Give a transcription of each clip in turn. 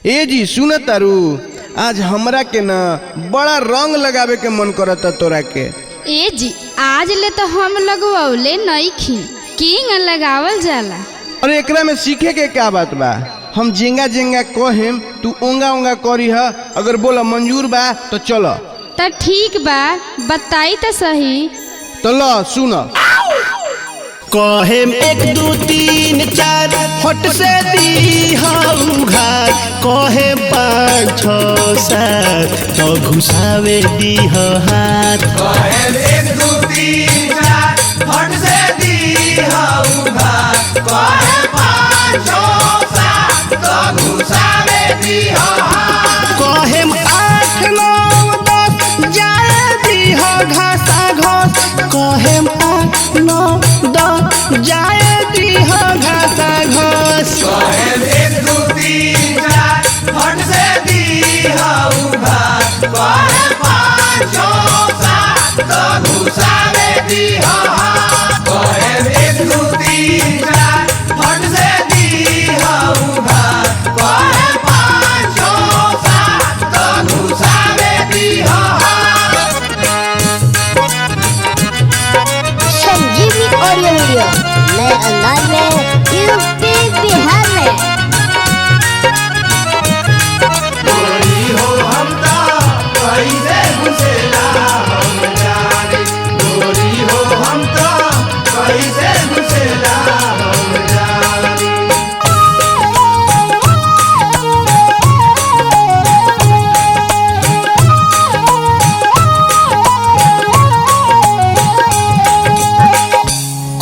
ए जी सुन तारू, आज हमरा के ना बड़ा रंग लगावे के मन करता तोरा के। ए जी आज ले तो हम लगवले नइखी, किंग लगावल जाला। अरे एकरा में सीखे के क्या बात बा? हम जेंगा जेंगा कहेम तू ओंगा ओंगा करी है। अगर बोला मंजूर बा तो चलो। तो ठीक बा, बताई तो सही। तो लो सुन। कहेम 1 2 3 4 फट से दी घाट, कहे 5 6 7 तो घुसावे दी हाथ। कहेम 1 2 3 4 फट से दी घाट, कहे 5 6 7 तो घुसावे दी हाथ। कहेम 8 9 10 जाए दी घासा घास, कहेम 8 9 10 जाए दी घासा घास। कहेम 1 2 3 4 फट से दी घाट, कहे 5 6 7 तो घुसावे दी हाथ। कहेम 1 2 3 4 फट से दी घाट, कहे 5 6 7 तो घुसावे दी हाथ। संजीवनी ऑडियो वीडियो नए अंदाज में यूपी बिहार में। गोरी हो हम ता कैसे घुसेला हम जाने, गोरी हो हम ता कैसे घुसेला हम जाने।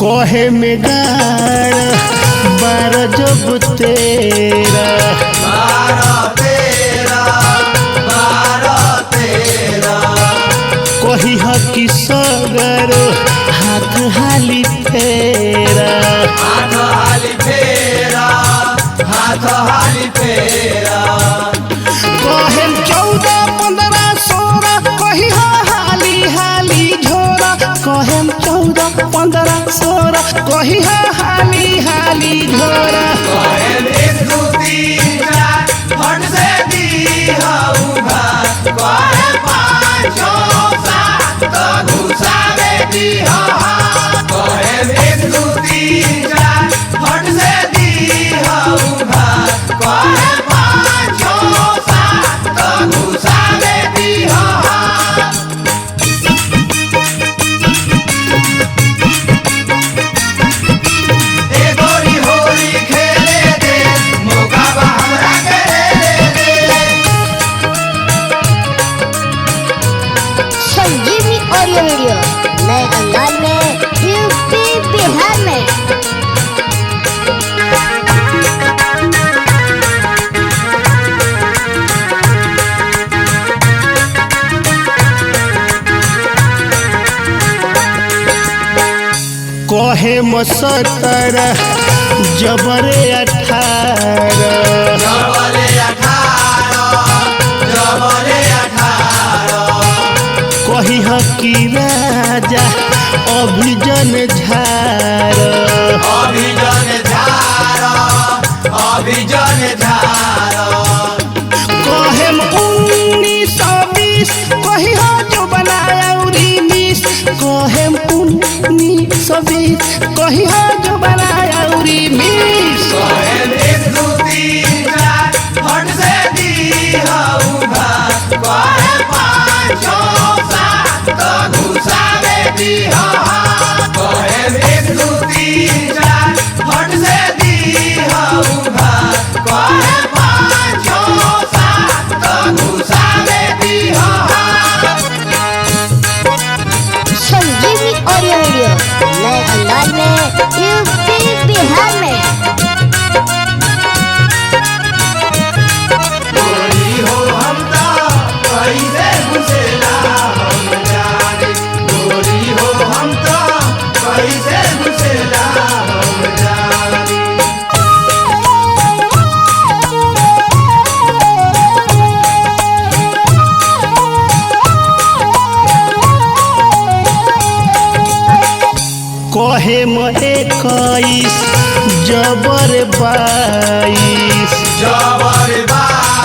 कहे में गाड़ 12 जब तेरा, 12 13 कही हकी सगर हाथ हाली फेरा। हाथ हाली फेरा, हाथ हाली फेरा। कहेम 14 15 16 कही हाली हाली झोरा, कहेम 14 15 16 कही हाली हाली झोरा। कहेम 1 2 3 4 फट से दी घाट, कहे 5 6 7 तो घुसावे दी हाथ। कहेम 1 2 3 4 फट से दी घाट, कहे 5 6 7 तो घुसावे दी हाथ। ए गोरी होली खेले दे, मौका बा हमरा के दे दे। संजीवनी ऑडियो वीडियो नए अंदाज में यूपी बिहार में। कहे 17 जबरे 18, जबले 18, जबले 18। कही हकी राजा अभिजन झार। अभिजन झार, अभिजन झार। कहेम 19 20 कही हो जो बनाया उरी मिस, कहेम 19 20 कही हो जो बनाया उरी मिस। कहेम 1 2 3 4 फट से दी घाट, कहे 5 6 7 तो घुसावे दी हाथ। कहेम 1 2 3 4 फट से दी घाट, कहे 5 6 7 तो घुसावे दी हाथ। संजीवनी ऑडियो वीडियो नए अंदाज में यूपी बिहार में। गोरी हो हम ता कैसे घुसेला हम जाने, गोरी हो हम ता कैसे घुसेला हम जाने। कहे 21 जबर 22, जबर 22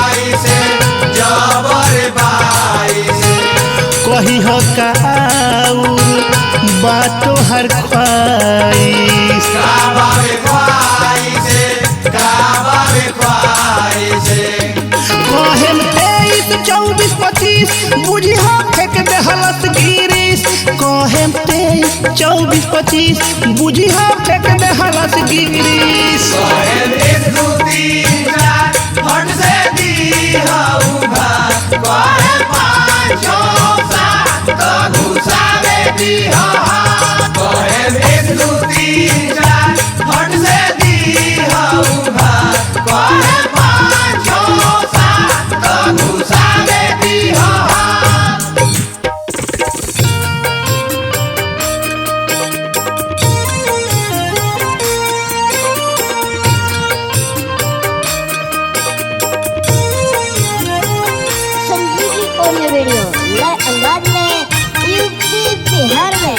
24-25 बुझी हो फेंक दे हलस गिरीश कहे 23-24-25 बुझी हो फेंक दे हलस गिरीश कहे 1 2 3 4 फट से दी हऊगा कहे 5 6 7 तो घुसावे दी कहे 1 2 3 4 फट से दी हऊगा कहे 5 6 7 तो घुसावे दी संजीवनी ऑडियो वीडियो नए अंदाज में यूपी बिहार में।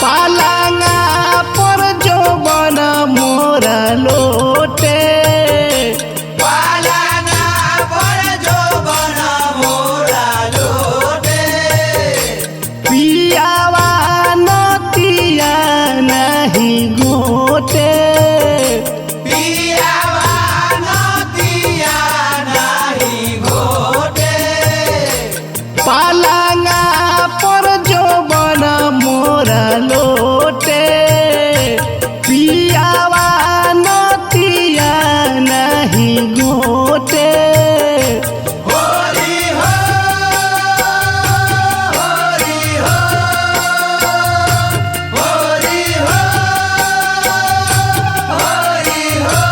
पालांगा पर जो बना मोरा लोटे पालाना पर जो बना मोरा लोटे पियावा नतिया नहीं गोटे पियावा नदिया नहीं घोटे पालांगा पर जो बना मोरा लोटे पियावा नतिया नहीं गोटे होरी हो होरी हो होरी हो होरी हो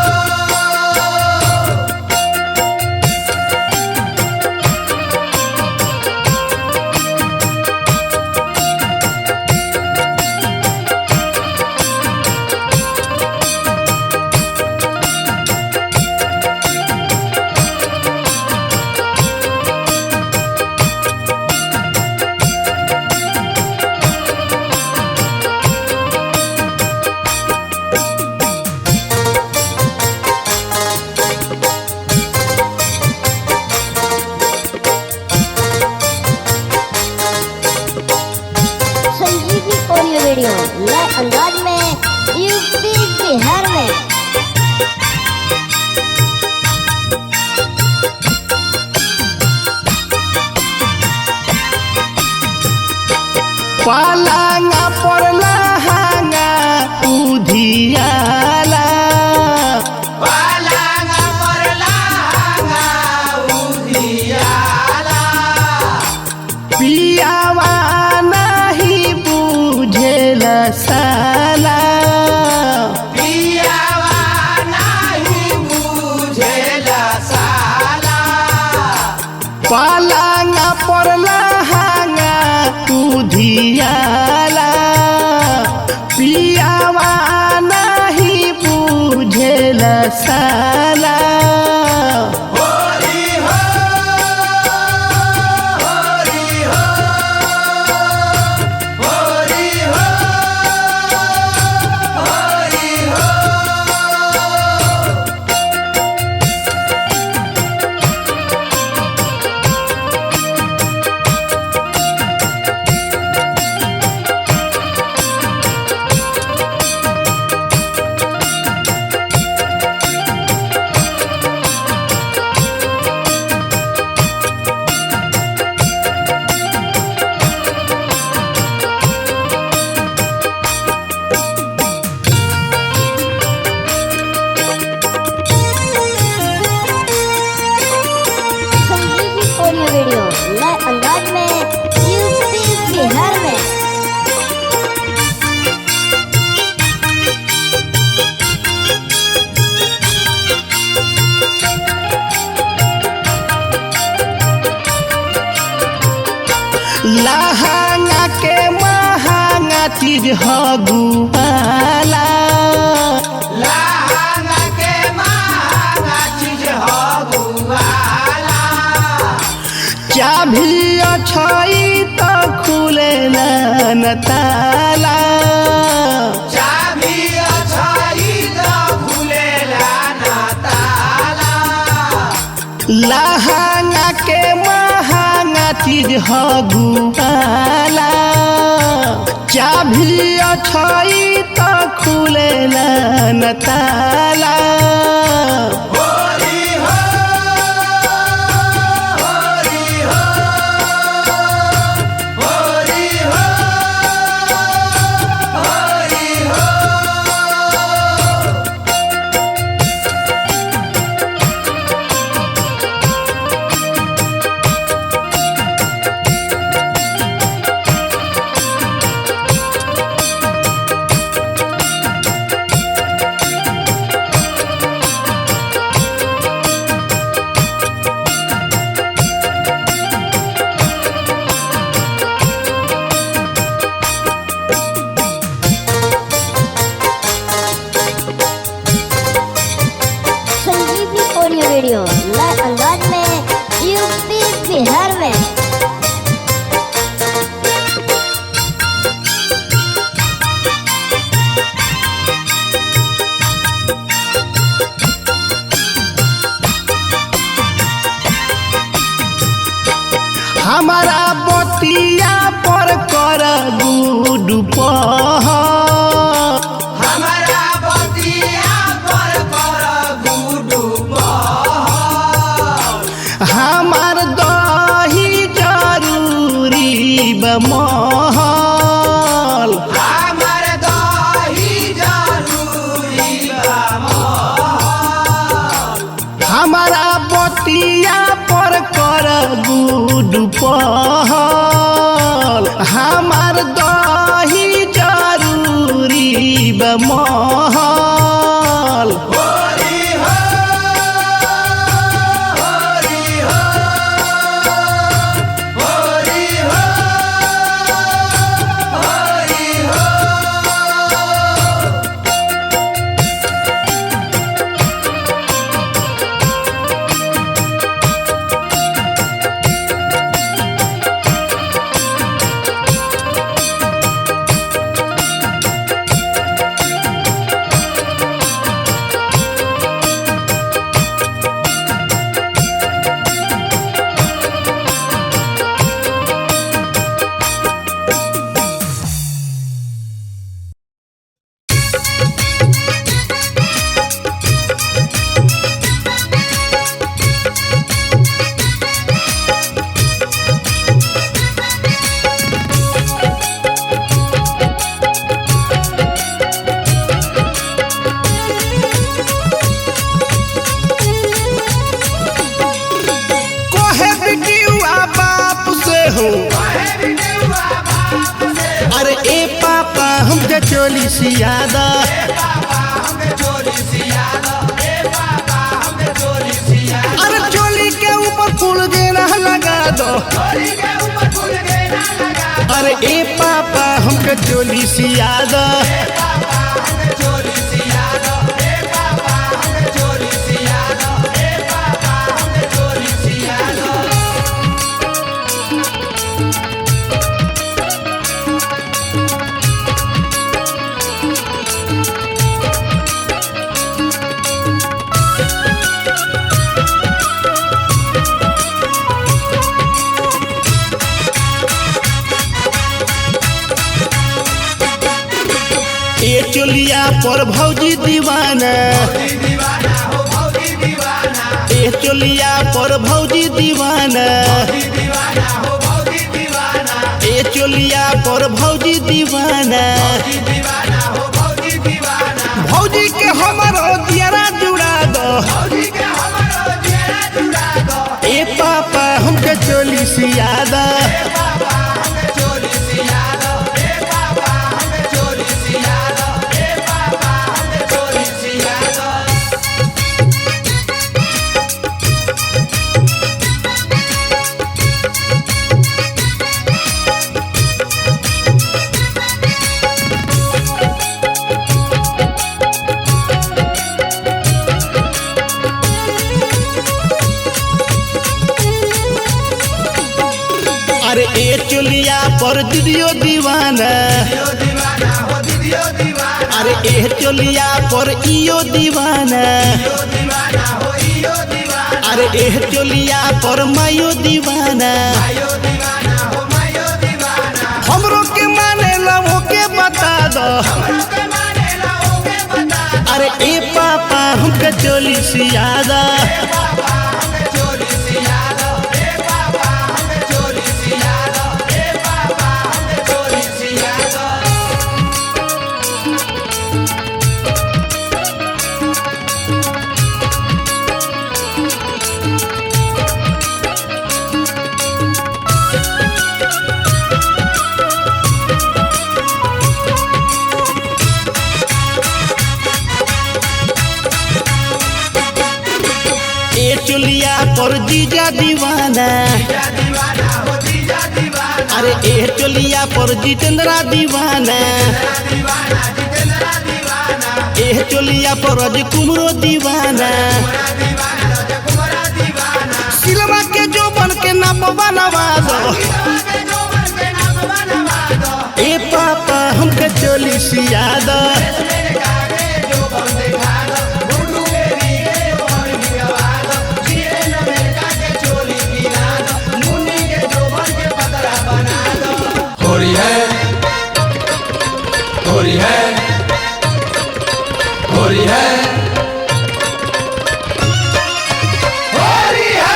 संजीवनी ऑडियो वीडियो नए अंदाज में यूपी बिहार में। पालांगा पर लहांगा उधियाला पालाना पर लांगा उधियाला पियावा नहीं बुझेला साला पियावा नहीं बुझेला साला पालांगा पर लहांगा उधियाला पियावा नहीं बुझेला साला होरी हो होरी हो होरी हो होरी हो संजीवनी ऑडियो वीडियो नए अंदाज में यूपी बिहार में। लहांगा के महंगा चीज हगुआला लांगा के महंगा चीज हो गुआला चाभी अछई तो खुलेला न ताला चाभी अछई तो खुलेला ना ताला लहांगा के महंगा चीज हगुआला चाभी अछई तो खुले न ताला होरी हो होरी हो होरी हो होरी हो संजीवनी ऑडियो वीडियो लाइव अंदाज में यूपी बिहार में। हमारा बतिया पर कर गुडू हमारा बतिया पर कर गुडू हमार दही जरूरी बमहल हमर दही जरूरी हमारा बतिया पर कर गुडू पहल हमार दही जरूरी बमहल होरी हो होरी हो होरी हो होरी हो कोहे बिटिया बाप से हो अरे ए पापा हमके चोली सियादा अरे चोली के ऊपर फूल गेना लगा दो अरे ए पापा हमके चोली सियादा ए चोलिया पर भौजी दीवाना ए चोलिया पर भौजी दीवाना ए चोलिया पर भौजी दीवाना भौजी के हमारो दियरा जुड़ा दो ए पापा हमके चोली सियादा अरे ए चोलिया पर दीदियो दीवाना अरे ए चोलिया पर इयो दीवाना अरे ए चोलिया पर मायो दीवाना हमरो के माने ला वो के बता दो पापा हमके चोली सियादा बाबा हमें चोली सिया दो रे बाबा हमें चोली सिया दो रे बाबा हमें चोली सिया दो ए चोलिया पर जीजा दीवाना जीजा दीवाना हो जीजा दीवाना अरे ए चोलिया पर जितेंद्रा दीवाना दीवाना जितेंद्रा दीवाना ए चोलिया पर अज कुमरो दीवाना कुमरा दीवाना कुमरा दीवाना सिलवा के जो बन के नाम बनवा दो के जो बन के नाम बनवा दो ए पापा हमके चोली सियादा मेरे कागे जो बन दिखा दो गुड्डू मेरी के बन दिखवा दो जिए न मेरे कागे चोली गिरा दो मुन्नी के जो बन के पतरा बना दो होरी है होरी है होरी है होरी है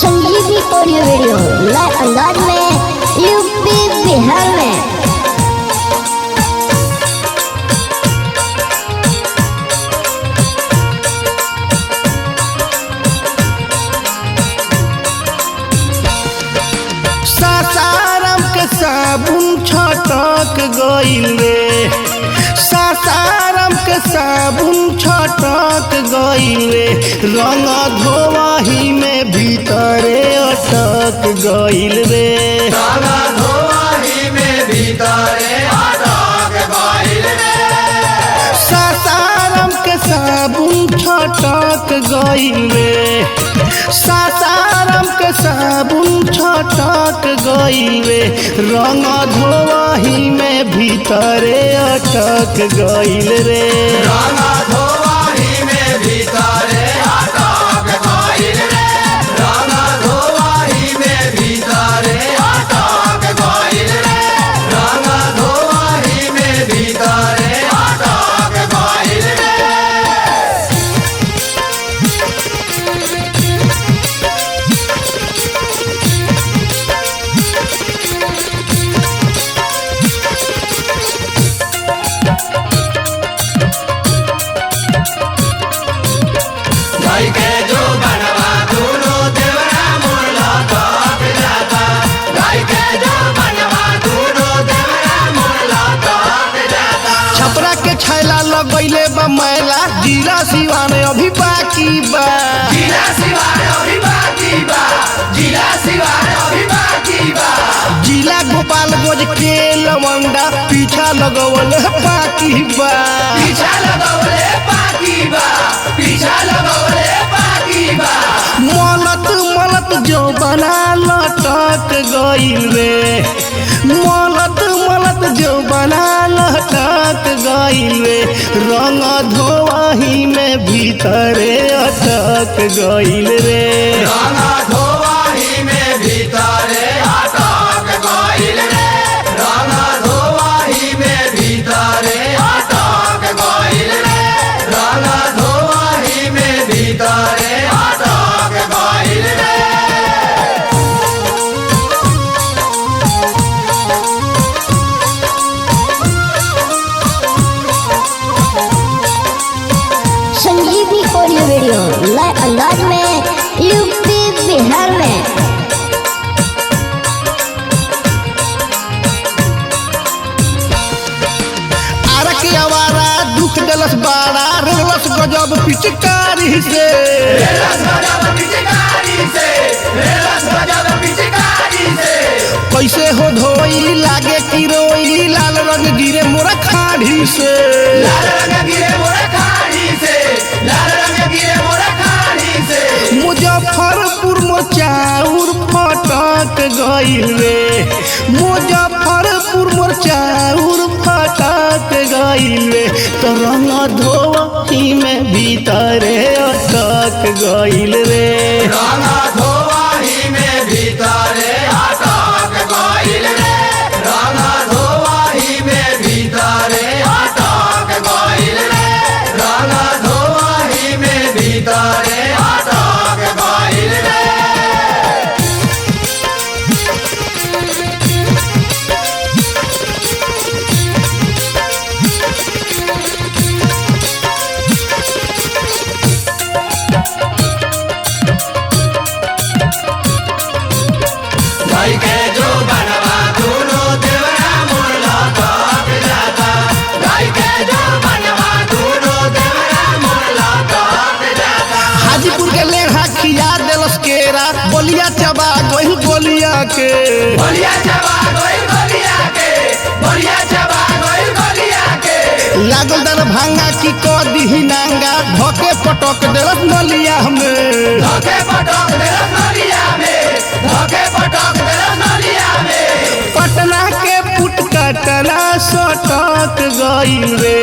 संजीवनी ऑडियो वीडियो लाइव अंदाज में यूपी बिहार में। सासाराम के साबुन छटक गइल रे सासाराम के साबुन छटक गइल रे रंग धोवाही में भीतरे अटक गइल रे ताला धोवाही में भीतरे अटक गइल रे सासाराम के साबुन छटक गइल रे सासाराम के साबुन छटक गइल रे रंग धोवाही में भीतरे अटक गइल रे ताला धोवाही में भीतरे अटक गइल रे ताला धोवाही में भीतरे अटक गइल रे ताला धोवाही में भीतरे अटक गइल रे भाई के जो बनवा दोनों देवरा मोर लौट जाता भाई के जो बनवा दोनों देवरा मोर लौट जाता छपरा के छैला लगैले बा मैला जिला सिवान अभी बाकी बा जिला सिवान अभी बाकी बा जिला सिवान अभी बाकी बा जिला गोपालगंज के लवंडा पीछा लगवल बाकी बा पीछा लगवले बाकी बा पीछा लगवले बाकी बा मलत मलत जो बना लटक गइल रे मलत मलत जो बना लटक गइल रे रंग धोवाही में भीतरे अटक गइल रे रंगा धोवाही में भीतरे अटक गइल रे रंगा धोवाही में भीतरे अटक गइल रे रंगा धोवाही में भीतरे अटक गइल रे संजीवनी ऑडियो वीडियो लाइव अंदाज में यूपी बिहार में। आरा के आवारा दुख दलस बाड़ा रेलस गजब पिचकारी से रेलस गजब पिचकारी से रेलस गजब पिचकारी से कैसे हो धोई लागे कि रोई लाल रंग गिरे मोरा खाड़ी से लाल रंग गिरे मोरा खाड़ी से लाल रंग गिरे मोरा खाड़ी से मुजफ्फरपुर मोचाउर फटक गइल रे मुजफ्फरपुर मोचाउर फटक गइल रे तो रंग धोवही में भीतरे अटक गइल रे रंगा धोवाही में भीतरे अटक गइल रे रंगा धोवाही में भीतरे के गोलिया चबा गइल गोलिया के गोलिया चबा गइल गोलिया के लागल दर भांगा की क दिही नांगा धोके पटक देलक नलिया में धोखे पटक देलक नलिया में धोखे पटक देलक नलिया में पटना के पुटकटना सटक गइल रे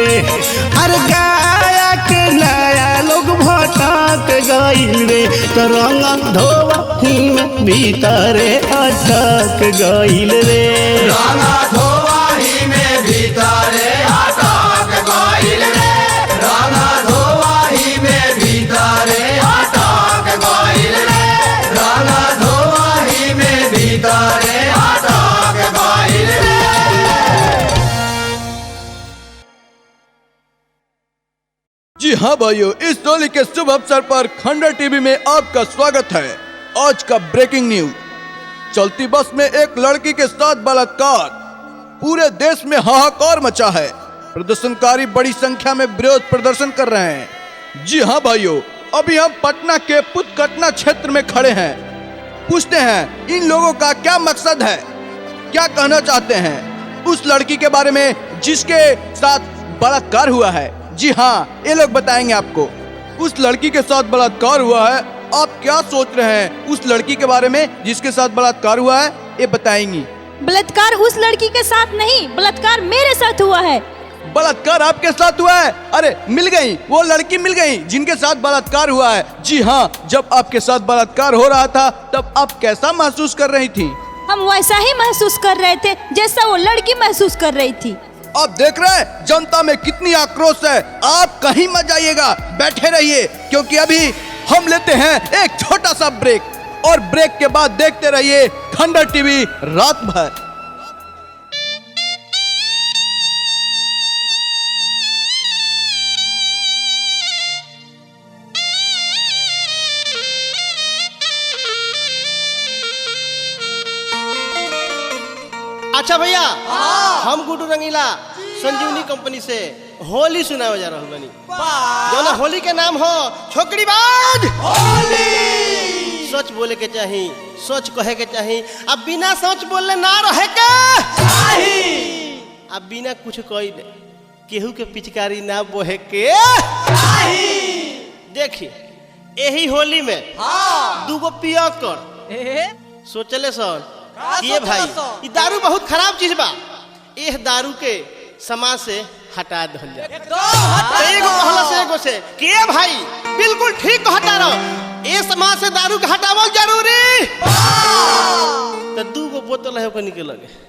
अरे गाया के नया लोग भटक गइल रे तो रंग धोवही में भीतरे अटक गइल रे रंगा धोवाही में भीतरे अटक गइल रे रंगा धोवाही में भीतरे अटक गइल रे रंगा धोवाही में भीतरे अटक गइल रे। जी हाँ भाइयों, इस होली के शुभ अवसर पर खंडर टीवी में आपका स्वागत है। आज का ब्रेकिंग न्यूज, चलती बस में एक लड़की के साथ बलात्कार, पूरे देश में हाहाकार मचा है। प्रदर्शनकारी बड़ी संख्या में विरोध प्रदर्शन कर रहे हैं। जी हाँ भाइयों, अभी हम पटना के पुटकटना क्षेत्र में खड़े हैं। पूछते हैं इन लोगों का क्या मकसद है, क्या कहना चाहते हैं उस लड़की के बारे में जिसके साथ बलात्कार हुआ है। जी हाँ, ये लोग बताएंगे आपको। उस लड़की के साथ बलात्कार हुआ है, आप क्या सोच रहे हैं उस लड़की के बारे में जिसके साथ बलात्कार हुआ है, ये बताएंगी। बलात्कार उस लड़की के साथ नहीं, बलात्कार मेरे साथ हुआ है। बलात्कार आपके साथ हुआ है? अरे मिल गई, वो लड़की मिल गई जिनके साथ बलात्कार हुआ है। जी हाँ, जब आपके साथ बलात्कार हो रहा था तब आप कैसा महसूस कर रही थी? हम वैसा ही महसूस कर रहे थे जैसा वो लड़की महसूस कर रही थी। आप देख रहे हैं जनता में कितनी आक्रोश है। आप कहीं मत जाइएगा, बैठे रहिए, क्योंकि अभी हम लेते हैं एक छोटा सा ब्रेक और ब्रेक के बाद देखते रहिए खंडर टीवी रात भर। अच्छा भैया, हम गुड्डू रंगीला संजीवनी कंपनी से होली सुनावे जा रहा बनी। जो ना होली के नाम हो छोकरी बाज होली। सच बोले के चाही, सच कहे के चाही, अब बिना सच बोले ना रहे के चाही, अब बिना कुछ कही केहू के पिचकारी ना बोहे के चाही। देखिए यही होली में दूगो पियकर सोचले सन ये भाई ये दारू बहुत खराब चीज बा, यह दारू के समाज से हटा दल जाए। एगो कहला से एगो से के भाई बिल्कुल ठीक हटा रहो, ये समाज से दारू के हटावल जरूरी। तो दूगो बोतल है ओके निकल लगे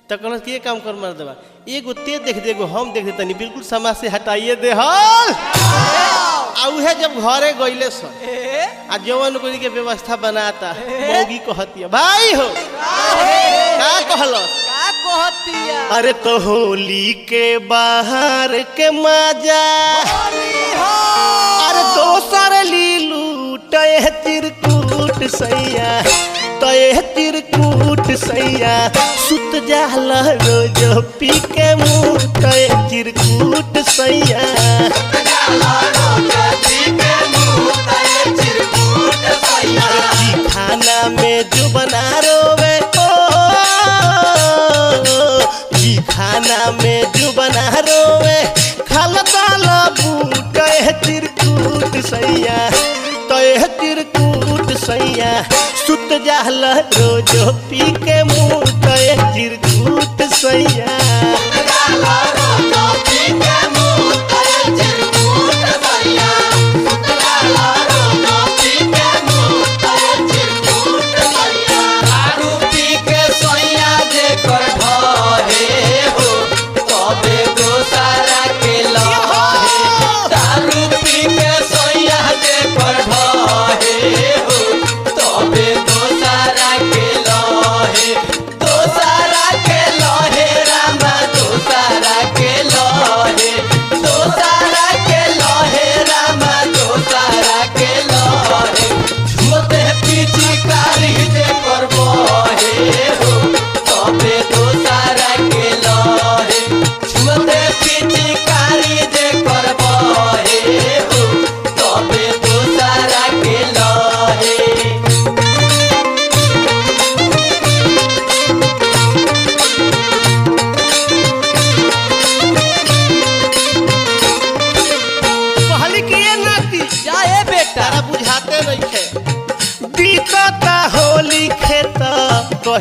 तो कहल के काम कर मार देवा, एगो ते देख दे, एगो हम देख देतनी, बिल्कुल समाज से हटाइए दे हल। आ उहे जब घरे गइले सन आ जवन कोई के व्यवस्था बनाता मौगी कहतिया भाई हो का कहलस का कहतिया, अरे तो होली के बाहर के मजा अरे दोसर लीलू टय तिरकुट सैया, तय तिरकुट सैया सुत जाला रोज पी के मुंह तय तिरकुट सैया खाना में जो बना रोवे जी खाना में जो बना रोवे खाला बूट तिरकुट सैया तय तिरकुट सैया सुत जाला रोज पी के मुंह तय तिरकुट सैया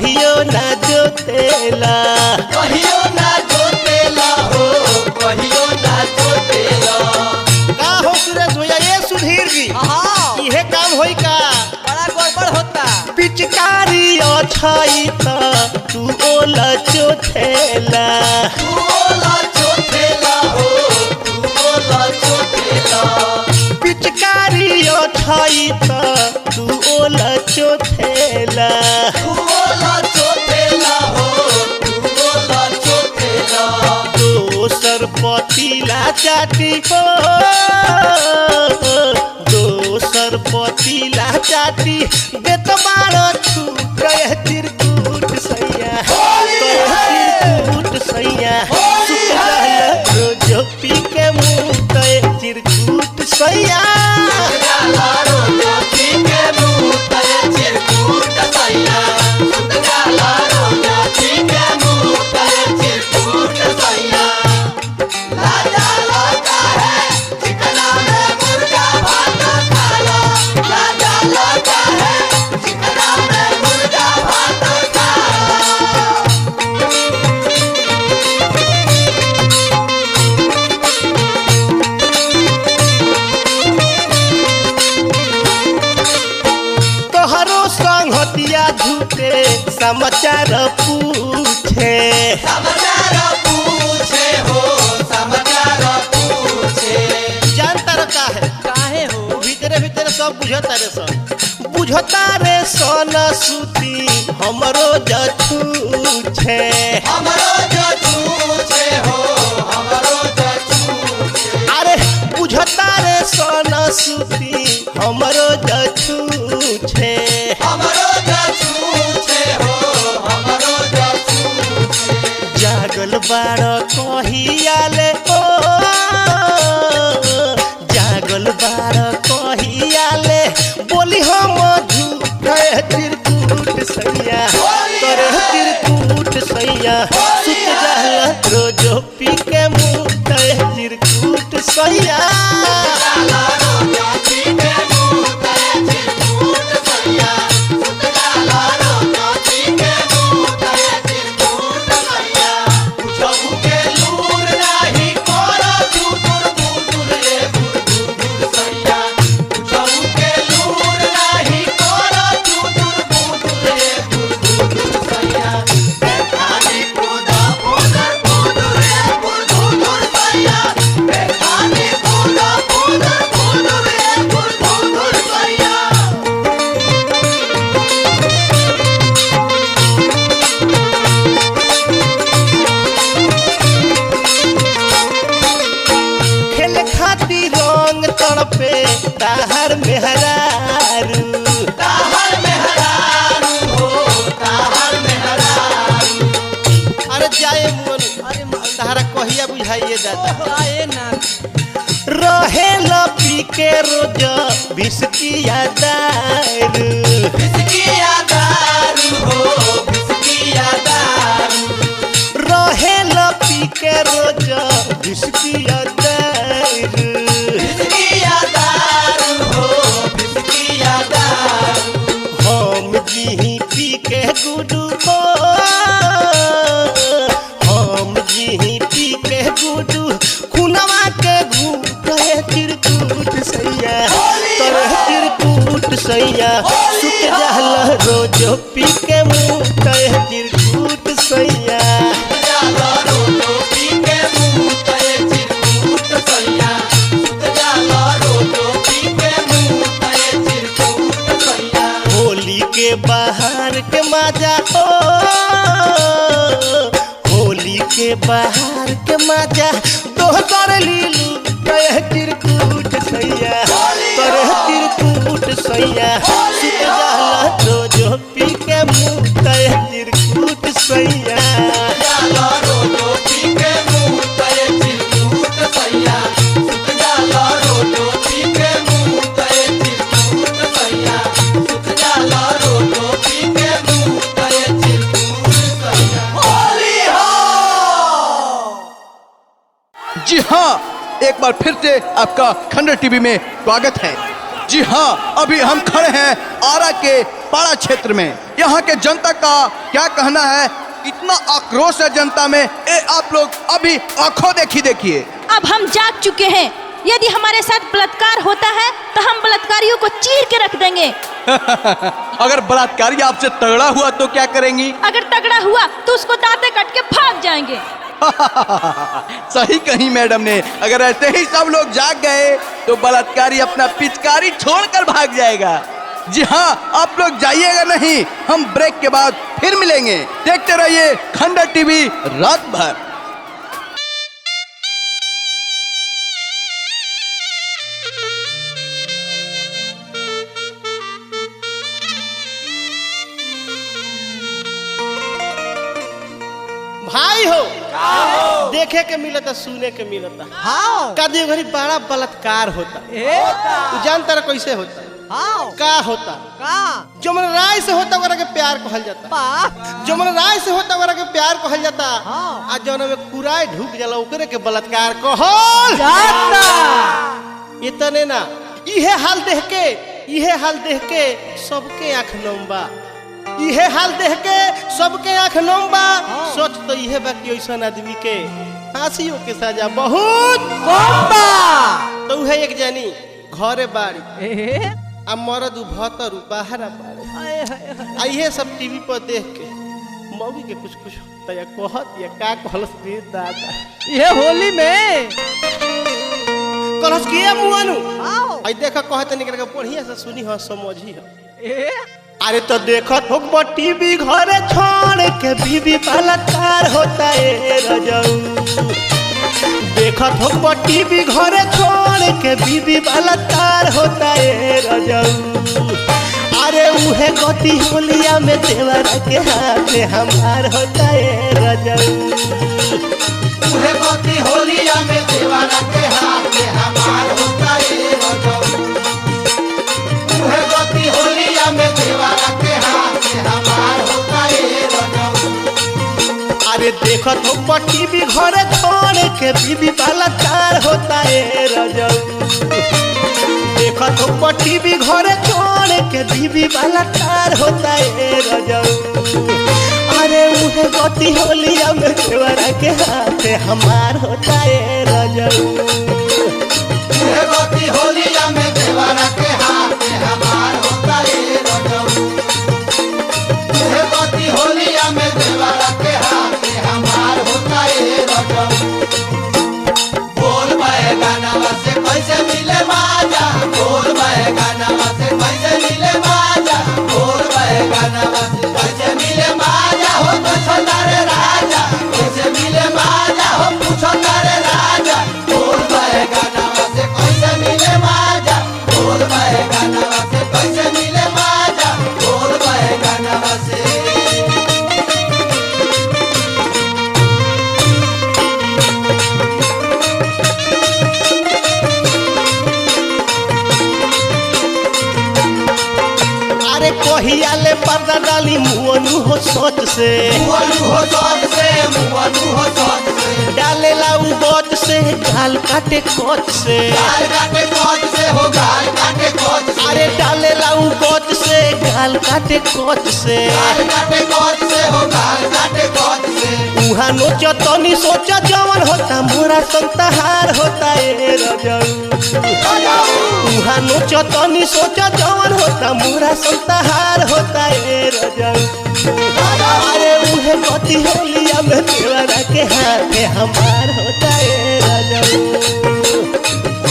कहियो ना जोतेला कहियो ना जोतेला हो कहियो ना जोतेला। का हो सुरेश भैया ये सुधीर जी इहे काम होई का बड़ा गड़बड़ होता। पिचकारी अछाई त तू ओला चोथेला तू ओला चोथेला हो तू ओला चोथेला। पिचकारी अछाई त तू ओला चोथेला तू ओला चोथेला हो तू ओला चोथेला। दोसर पतीला चाटी हो दोसर पतीला चाटी देत बारो छूट चिरकुट सैया चिरकुट सैया सुत रहल रोज पी के मुँह चिरकुट सैया गाला रोजा पी के मुँह तले चिरकुट सैया। सुत गाला रोजा पी के मुँह तले चिरकुट सैया। लाजा लगा है चिकना में मुर्गा भात खाला। लाजा लगा है चिकना में मुर्गा भात खाला। तोहरो संगतिया झूठे समाचार पूछे समाचार पूछे हो समाचार पूछे। जानता रखा है काहे हो भीतरे भीतरे सब बुझता रे सन सूती हमरो जछूछे हमरो जो छूछे हो हमरो जो छूछे। अरे बुझता रे सन सूती हमरो जछूछे हमरो जो छूछे हो हमरो जो छूछे। जागल बाड़ कहियाले ओ जागल बाड़ कहियाले बोली हम झूठे चिरकुट सैया तोरे चिरकुट सैया सुत जाहला रोजो पी के मुँह चिरकुट सैया गाला रोजा पी के मुँह तले चिरकुट सैया। सुत गाला रोजा पी के मुँह तले चिरकुट सैया। कुछहु के लूर नाही करो चुटुर बुटुर रे बुटुर सैया। कुछहु के लूर नाही करो चुटुर बुटुर रे बुटुर सैया। बेखानी कूदा बुदर बुदुर रे बुटुर सैया। बेखानी कूदा बुदर बुदुर रे बुटुर सैया। खेल खातिर रंग तड़पे ताहर मेहरारू ताहर मेहरारू हो ताहर मेहरारू। अरे जाए मुअन अरे ताहरा कहिया बुझाइए दादा आए ना रहे पी के रोज बिस्किया दारू बिस्किया दारू हो बिस्किया दारू। रहे पी के रोज बिस्किया दारू बिस्किया दारू हो बिस्किया दारू। हम जी पी के गुडू हो हम जी पी के गुडू खुनवा के घूटे चिरकुट सैया तोरे चिरकुट सैया सुत जाहला रोजो पी के मुँह चिरकुट सैया जाला रोटो पी के मुँह तले चिरकुट सैया। सुत जाला रोटो पी के मुँह तले चिरकुट सैया। होली के बाहर के मजा ओ होली के बाहर के मजा दोहर लीलू तोरे चिरकुट सैया तोरे चिरकुट सैया सुत जाला रोजो पी के मुँह चिरकुट सैया जाला रोटो पी के मुँह तले चिरकुट सैया। सुत जाला रोटो पी के मुँह तले चिरकुट सैया। सुत जाला रोटो पी के मुँह तले चिरकुट सैया। होली हो जी हाँ, एक बार फिर से आपका खंडर टीवी में स्वागत है। जी हाँ, अभी हम खड़े हैं आरा के पाड़ा क्षेत्र में, यहाँ के जनता का क्या कहना है? इतना आक्रोश है जनता में, ये आप लोग अभी आंखों देखी देखिए। अब हम जाग चुके हैं। यदि हमारे साथ बलात्कार होता है तो हम बलात्कारियों को चीर के रख देंगे। अगर बलात्कारी आपसे तगड़ा हुआ तो क्या करेंगी? अगर तगड़ा हुआ तो उसको दांते काट के भाग जाएंगे। सही कही मैडम ने। अगर ऐसे ही सब लोग जाग गए तो बलात्कारी अपना पिचकारी छोड़कर भाग जाएगा। जी हाँ, आप लोग जाइएगा नहीं। हम ब्रेक के बाद फिर मिलेंगे। देखते रहिए खंडर टीवी रात भर। भाई हो देखे के मिलता, सुने के मिलता। कदी घड़ी बड़ा बलात्कार होता। तू जानता रहा कैसे होता? का होता? जमन राय से होता वरा के प्यार कहल जाता। जमन राय से होता वरा के प्यार कहल जाता। आ जौन में कुराय ढुक जाला ओकरे के बलात्कार कहल जाता। इतने ना, इहे हाल देख के सबके आँख नंबा। इहे हाल देख के सबके आँख नंबा। सोच तो इहे बाकी ऐसा आदमी के फांसियों के सजा बहुत तो है। एक जानी घरे बाड़ी आ मरद भतर बाहर बाड़े। इहे सब टीवी पर देख के मौगी के कुछ तया कहत या का कहलस रे दादा। ये होली में कहलस के मुआनु आई देखा कहत निकल के बढ़िया से सुनी हो समझी हो। अरे तो देखत हो टीवी घरे छोड़ के बीबी बलात्कार होता है रजऊ। देखत हो टीवी घरे छोड़ के बीबी बलात्कार होता है रजऊ। अरे उहे गति होलिया में देवर के हाथ हमार होता है रजऊ। उहे गति होलिया में देवर के हाथ हमार होता है रजऊ। उहे गति होलिया में देवर के हाथ हमार होता है रजऊ। अरे देखत हो टीवी घरे छोड़ के बीबी बलात्कार होता है रजऊ। देखत हो टीवी घरे छोड़ के बीबी बलात्कार होता है रजऊ। अरे उहे गति होलिया में देवर के हाथ हमार होता है रजऊ। उहे गति होलिया में देवर के हाथ हमार होता है रजऊ। उहे गति होलिया में देवर के हाथ हमार होता है रजऊ। बोल बैगनवा से कैसे मिले माजा। बोल बैगनवा से कैसे मिले माजा। बोल बैगनवा से कैसे मिले माजा। हो पूछो तारे राजा कैसे मिले माजा। हो पूछो तारे राजा। बोल बैगनवा से कैसे मिले माजा। बोल बैगनवा से कैसे मिले माजा। बोल बैगनवा से। अरे कहिया ले पर्दा डाली मुअनु हो सोच से। मुअनु हो सोच से। मुअनु हो सोच से। डाले लाऊ गोच से गाल काटे कोच से। गाल काटे कोच से। हो गाल काटे कोच से। अरे डाले लाऊ गोच से गाल काटे कोच से। गाल काटे कोच से। हो गाल काटे कोच से। उहा नोचा तनी सोचा जवन होता मोरा संतहार होता है रजऊ। उहा नोचा तनी सोचा जवन होता मोरा संतहार होता है रजऊ। अरे उहे गति होलिया में देवर के हाथ हमार होता है रजऊ।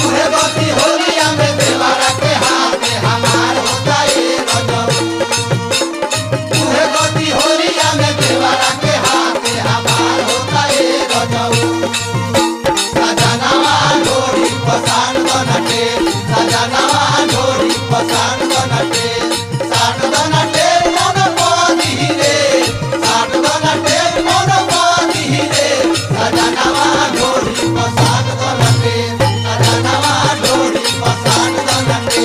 उहे गति होलिया में देवर के हाथ हमार होता है रजऊ। उहे गति होलिया में देवर के हाथ हमार होता है रजऊ। सजनवा ढोरी पसान बनटे। सजनवा ढोरी पसान बनटे। साठ बनटे मन पानी रे। साठ बनटे मन पानी रे। सजनवा ढोरी पसान बनटे। सजनवा ढोरी पसान बनटे।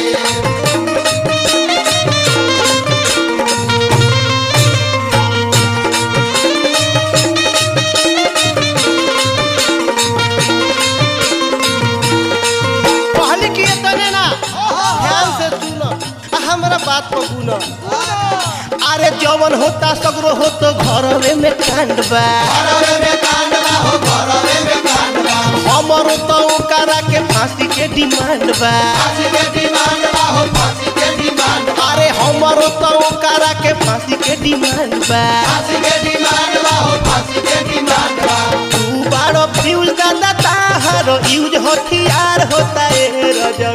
पहले किए तने ना ध्यान से सुनो हमरा बात को सुनो। अरे जब जवन होता सगरो हो तो घरवे में कांडबा हमरो तो ओकरा के फांसी के डिमांड बा अरे हमरो तो ओकरा के फांसी के डिमांड बा तू बारो फ्यूज दादा ताहरो यूज हथियार होता है रजऊ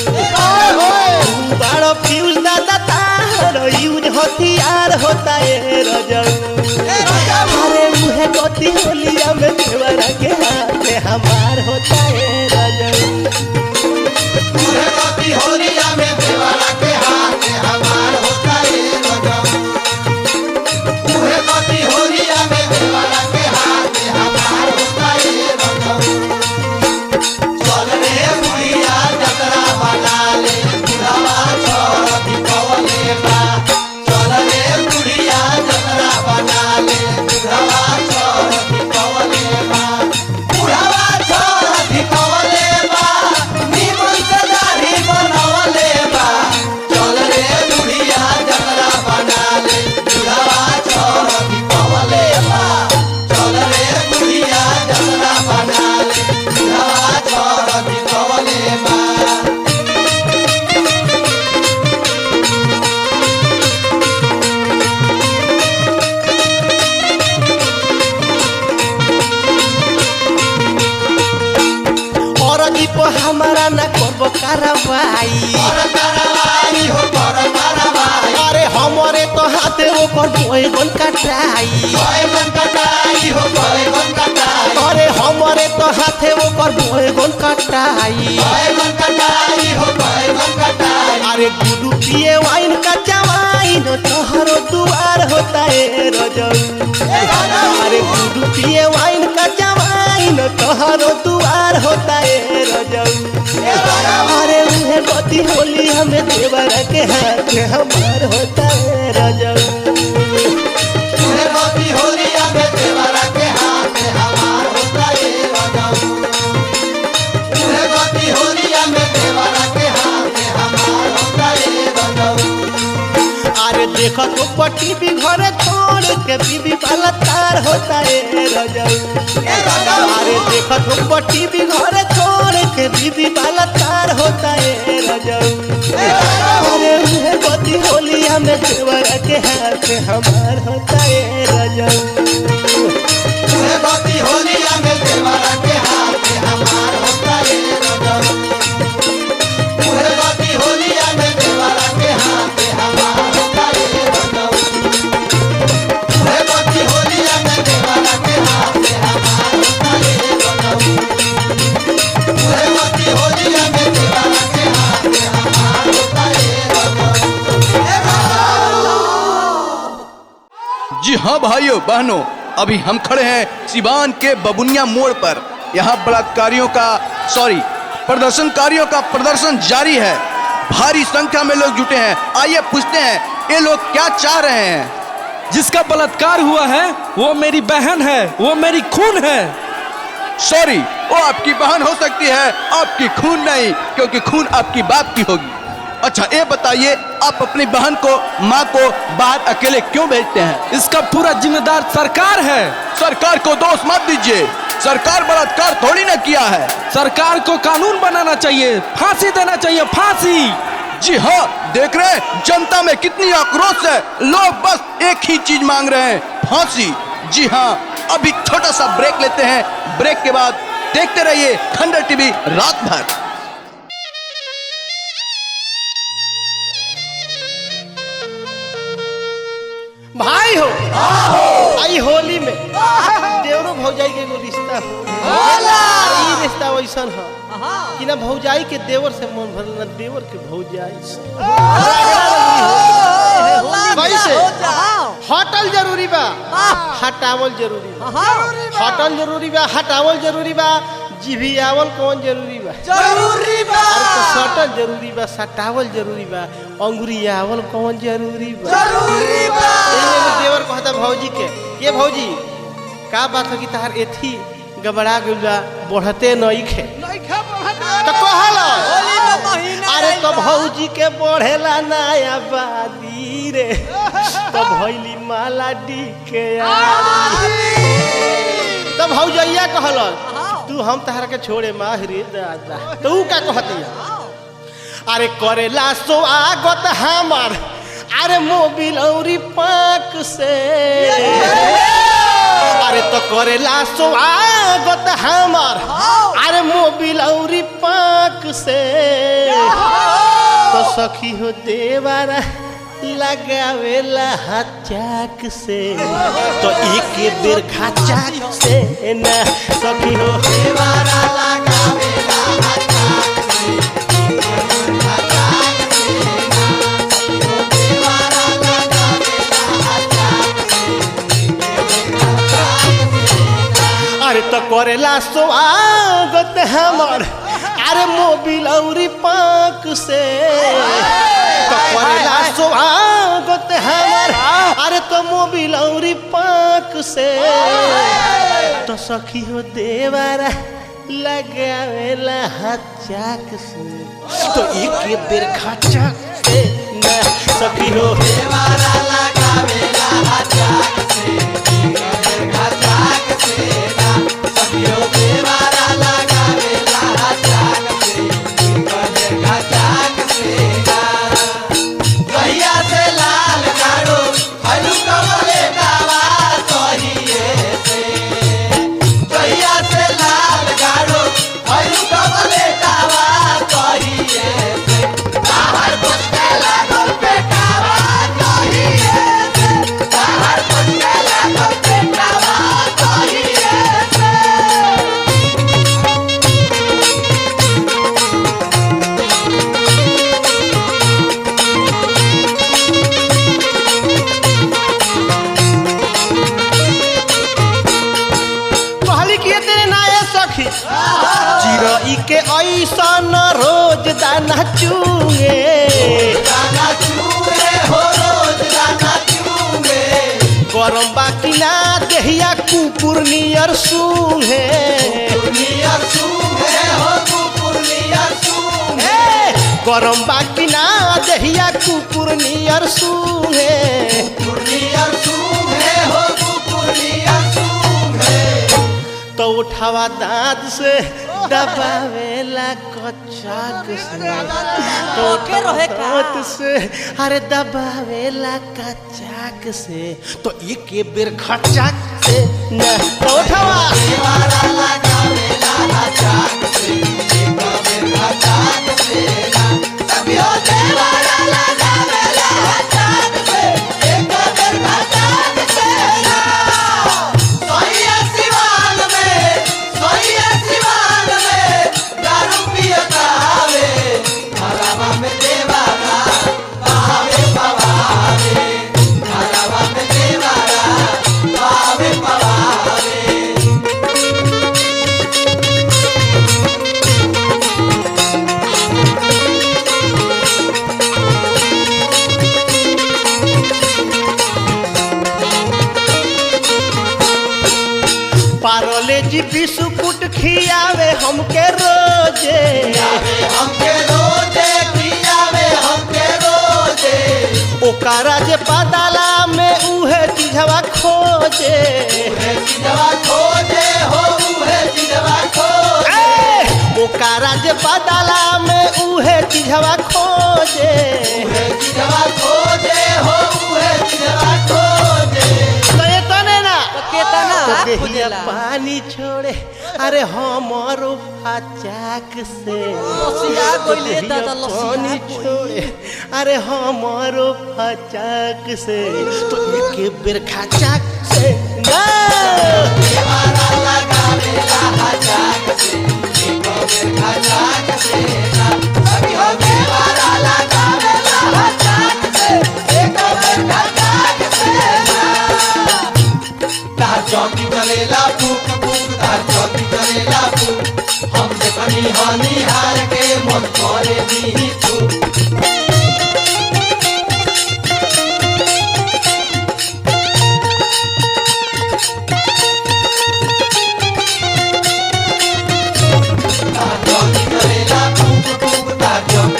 तू बारो फ्यूज दादा ताहरो यूज हथियार होता है रजऊ अरे मुहे गति होलिया में देवरा के हाथ हमार होता है रजऊ मुहे गति होलिया में देवरा के हाथ हमार होता है रजऊ मुहे गति होलिया में देवरा के हाथ हमार होता है रजऊ चल रे बुढ़िया जतरा बना ले बुढ़ावा छोड़ दिखवले बा चल रे बुढ़िया जतरा बना ले बुढ़ावा छोड़ दिखवले बा बुढ़ावा छोड़ दिखवले बा निमन से दाढ़ी बनवले बा चल रे बुढ़िया जतरा बना ले बुढ़ावा छोड़ दिखवले बा चल रे बुढ़िया जतरा बना ले बुढ़ावा छोड़ दिखवले बा और दीप हमारा न करबो कार्रवाई अरे हमारे तो हाथे ओकर बैगन कटाई अरे हमारे तो हाथे ओकर बैगन कटाई अरे गुडू पिए वाइन का जवाइन तोहरो दुआर होता है रजऊ अरे गुडू पिए वाइन का जवाइन तोहरो दुआर होता है रजऊ अरे उहे गति होली हमें देवरा के हाथ हमार होता है रजऊ मुहे गति होलिया में देवरा के हाथ हमार होता है रजऊ मुहे गति होलिया में देवरा के हाथ हमार होता है रजऊ अरे देखो तो पट्टी भी घरे छोड़ के बीबी वाला तार होता है रजऊ अरे देखो तो पट्टी भी घरे छोड़ के बीबी वाला तार होता है रजऊ अरे उहे गति होलिया में देवरा के हाथ हमार होता है रजऊ मुहे गति होलिया में देवरा के हाथ हमार होता है रजऊ मुहे गति होलिया में देवरा के हाथ हमार होता है रजऊ मुहे गति होलिया में देवरा के हाथ हमार होता है रजऊ मुहे गति होलिया में देवरा के हाथ हमार होता है रजऊ जी हाँ भाइयों बहनों, अभी हम खड़े हैं सिवान के बबुनिया मोड़ पर। यहाँ प्रदर्शनकारियों का प्रदर्शन जारी है। भारी संख्या में लोग जुटे हैं। आइए पूछते हैं ये लोग क्या चाह रहे हैं। जिसका बलात्कार हुआ है वो मेरी बहन है, वो मेरी खून है। सॉरी, वो आपकी बहन हो सकती है, आपकी खून नहीं, क्योंकि खून आपकी बाप की होगी। अच्छा ये बताइए, आप अपनी बहन को, माँ को बाहर अकेले क्यों भेजते हैं? इसका पूरा जिम्मेदार सरकार है। सरकार को दोष मत दीजिए, सरकार बलात्कार थोड़ी ना किया है। सरकार को कानून बनाना चाहिए, फांसी देना चाहिए, फांसी। जी हाँ, देख रहे हैं जनता में कितनी आक्रोश है। लोग बस एक ही चीज मांग रहे हैं, फांसी। जी हाँ, अभी छोटा सा ब्रेक लेते हैं। ब्रेक के बाद देखते रहिए खंडर टीवी रात भर। भाई हो आई होली में देवरो भौजाई के एगो रिश्ता हो। अरे ई रिश्ता वैसन है कि ना भौजाई के देवर से मन भरल, ना देवर के भौजाई से। वैसे हटल जरूरी बा, हटावल जरूरी बा। हटल जरूरी बा, हटावल जरूरी बा। जिभियावल कौन जरूरी बा? जरूरी बा। तो सटल जरूरी बा, सटावल जरूरी बा। अंगुरियावल कौन जरूरी बा? जरूरी बा। देवर कहता भौजी के, ये भौजी का बात है कि तार एथी गबड़ा गइल बा, बढ़ते नइखे तो कहला अरे तो भौजी के बढ़ेला नया बादी रे तो भैली माला डी के तो भौजैया कहल तू हम तहरा के छोड़े माहरी दादा तो ऊ का कहती अरे करेला स्वागत हमार अरे मोबिल औरी पाक से अरे तो करेला स्वागत हमार अरे मोबिल औरी पाक से तो सखी हो देवारा लगावेला हचाक से तो एक बेर खाचाक से ना सखी हो देवारा लगावेला हचाक से अरे तो करेला स्वागत हमार अरे मोबिल औरी पाक से तो करेला स्वागत हमार अरे तो मोबिल औरी पाक से तो सखी हो देवारा लगावेला हचाक से तो एक बेर खचाक से ना सखी हो देवारा लगावेला हचाक से एक बेर खचाक से ना सखी हो देवारा लगावेला हचाक से एक बेर खचाक से ना गैया से लाल काढ़ो हलू कमले दावा कहिए से गैया से लाल काढ़ो हलू कमले दावा कहिए से बाहर बसके लागल पेटावा कहिए से बाहर बसके लागल पेटावा कहिए से कहली कि तेरे नाये सखी चिरई के ऐसा न रोज दाना चूंगे हो रोज दाना चूंगे गरम बाकी ना देहिया कुकुर नियर सूंघे हो कुकुर नियर सूंघे गरम बाकी ना देहिया कुकुर नियर सूंघे हो कुकुर नियर सूंघे तो उठावा दांत से दबावेला कचाक से तो उठावा दांत से अरे दबावेला कचाक से तो एक बेर खचाक से ना तो उठावा देवारा लगावेला कचाक से एक बेर खचाक से ना सभी हो देवारा लगावेला कचाक से एक बेर खचाक से ना सोइया सिवान में दारू पियता हवे घरवा में देवारा बावे पवावे घरवा में देवारा बावे पवावे पारोले जी बिस्कुट खियावे हमके रोजे ओकरा जे पताला में उहे चीजवा खोजे ओकरा जे पताला में उहे चीजवा खोजे तो ये तने ना तो देहिया पानी छोड़े अरे हमारो फाचाक से तो देहिया पानी छोड़े अरे हमारो फाचाक से तो एक बेर खाचाक से ना देवारा लगावेला हचाक से एक बेर खाचाक से ना सभी हो देवारा लगावेला हचाक से एक बेर खाचाक से ना तार चौकी चलेला फूक फूक तार चौकी चलेला फूक हमसे कनी हानि हार के मन करे दी तू तार चौकी चलेला फूक फूक तार चौकी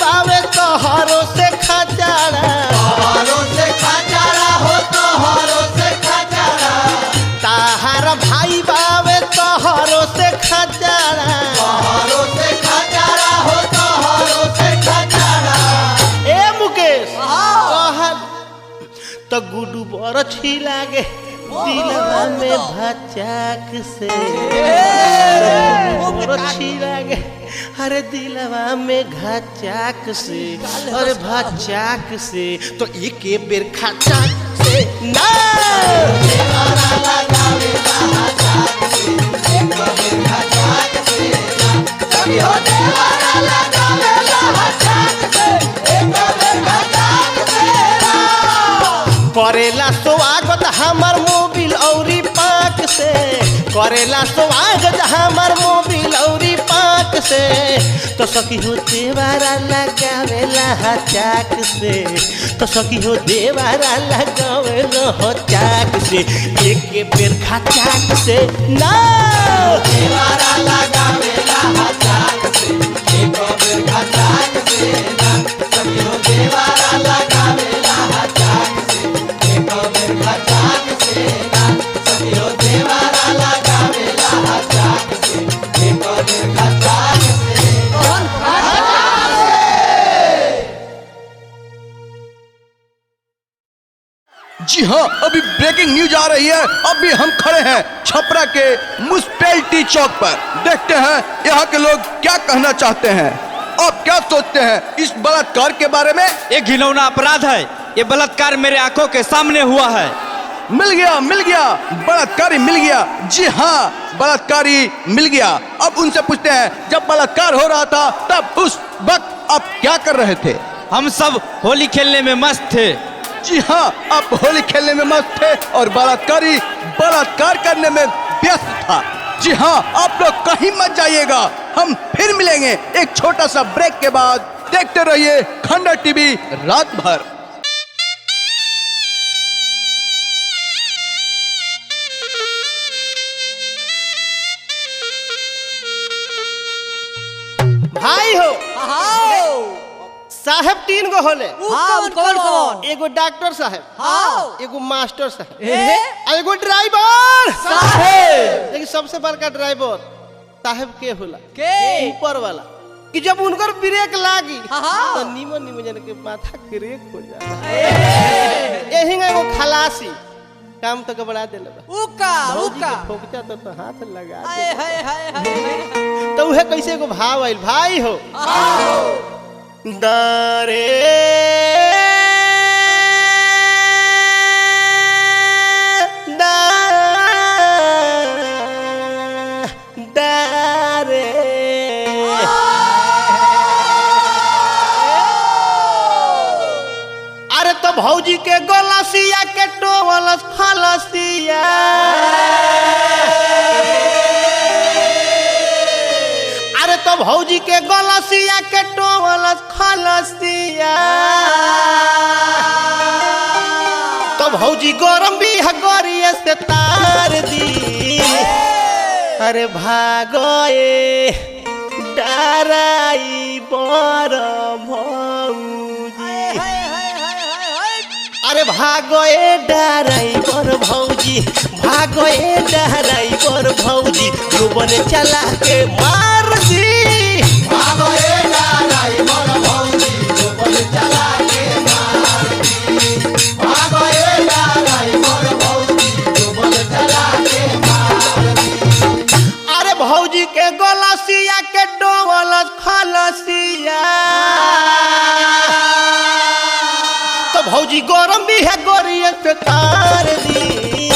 बावे तोहरो से खजारा तोहरो से खजारा हो तोहरो से खजारा ताहार भाई बावे तोहरो से खजारा तोहरो से खजारा हो तोहरो से खजारा ए मुकेश कहल तो गुडू बड़ छी लागे दिलवा में भचाक से बड़ छी लागे अरे दिलवा में घचाक से अरे भचाक से तो एक बेर खचाक से ना देवारा लगावेला हचाक से एक बेर खचाक से कभी हो देवारा लगावेला हचाक से एक बेर खचाक से करेला स्वागत हमार मोबिल औरी पाक से करेला स्वागत हमार मोबिल औरी पाक से तो सखी हो देवारा लगावेला हचाक से तो सखी हो देवारा लगावेला हचाक से एक बेर खचाक से ना देवारा लगावेला हचाक से एक बेर खचाक से ना कभी हो देवारा लगावेला हचाक से एक बेर खचाक से ना कभी हो देवारा लगावेला हचाक से एक बेर खचाक से जी हाँ, अभी ब्रेकिंग न्यूज आ रही है। अभी हम खड़े हैं छपरा के म्युनिसिपैलिटी चौक पर। देखते हैं यहाँ के लोग क्या कहना चाहते हैं। आप क्या सोचते हैं इस बलात्कार के बारे में? ये घिनौना अपराध है। ये बलात्कार मेरे आंखों के सामने हुआ है। मिल गया, बलात्कारी मिल गया। जी हाँ, बलात्कारी मिल गया। अब उनसे पूछते हैं, जब बलात्कार हो रहा था तब उस वक्त आप क्या कर रहे थे? हम सब होली खेलने में मस्त थे। जी हाँ, आप होली खेलने में मस्त थे और बलात्कारी बलात्कार करने में व्यस्त था। जी हाँ, आप लोग कहीं मत जाइएगा। हम फिर मिलेंगे एक छोटा सा ब्रेक के बाद। देखते रहिए खंडा टीवी रात भर। भाई हो साहब तीन गो होले। कौन एगो डॉक्टर साहब, एगो मास्टर साहब, ए एगो ड्राइवर साहब लेकिन सबसे बड़का ड्राइवर साहब के होला के ऊपर वाला कि जब उनकर ब्रेक लागी तो नीमन जन के माथा क्रेक हो जाला। यही एगो खलासी काम तो गबड़ा देले बा। उका ठोकता तो हाथ लगा हाय दे। हाय हाय हाय तो उहे कैसे एगो भाव आइल। भाई हो दारे दारे अरे तो भौजी के गलसिया के टोवलस फलसिया अरे तो भौजी के गलसिया के टोवलस खलसिया तो भौजी गरम भी हगरिए से तार दी। अरे भागए डराई बर भौजी अरे भागए डराई बर भौजी भागए डराई बर भौजी जुबन चला के मार दी। भागोए डालाई मोर भौजी जो बोल चला के मार दी। भागोए डालाई मोर भौजी जो बोल चला के मार दी। अरे भौजी के गलसिया के डोवलस खलसिया तो भौजी गरम भी है गोरिया से तार दी।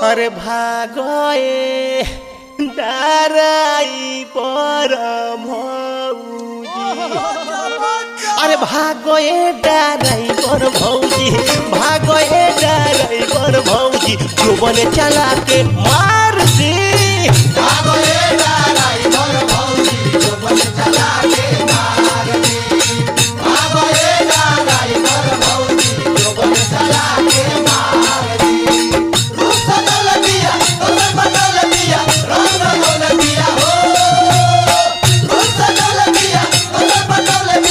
अरे भागए डराई पर भौजी अरे भागए डराई पर भौजी भागए डराई पर भौजी जुबन चला के मार दी। भागोए डालाई मोर भौजी जो बोल चला के मार दी। भागोए डालाई मोर भौजी जो बोल चला के मार दी। रूप बदल दिया कलर बदल दिया रंग बदल दिया हो। रूप बदल दिया कलर बदल दिया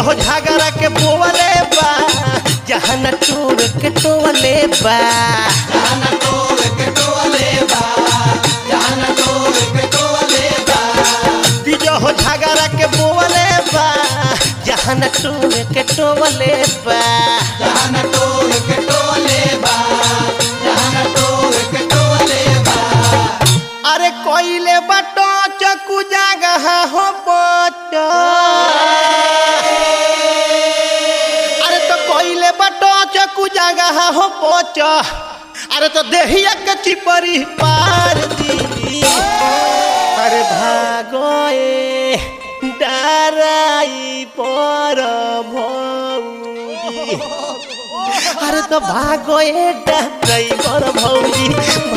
हो झगड़ा के बोवले बा जहाँ न टोर के टोवले बा बीजो हो झगड़ा के बोवले बा जहाँ न टोर के टोवले बा अरे कोइले बटो चकू जगह हो बटो अरे तो कोइले बटो चकू जगह हो बटो अरे तो देहिया के चिपरी पार दी अरे भागो ए डराई पर भौजी अरे तो भागो ए ड्राइवर भौजी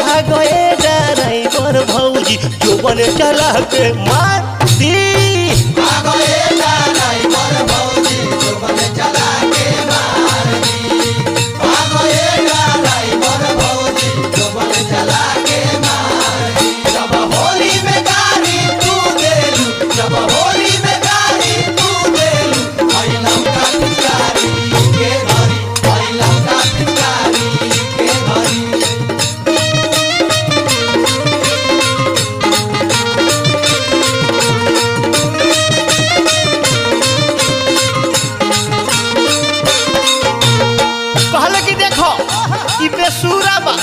भागो ए ड्राइवर भौजी जो बने चला के मार दी कहले कि देखो ई बेसुरा बा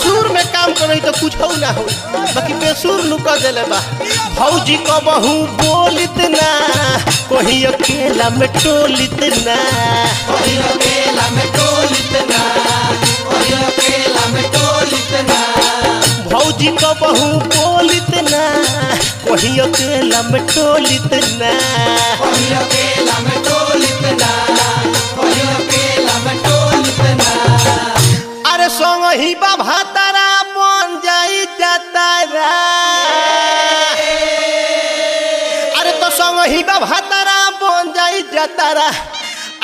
सुर में काम करे तो कुछ हो ना हो बाकी बेसुर लुका देले बा भौजी को बहू बोलित ना कोई अकेला में टोलित ना भौजी को बहू बोलित ना कोई अकेला में टोलित ना अरे संग ही बाबा तारा बन जाई जातारा अरे तो संग ही बाबा तारा बन जाई जातारा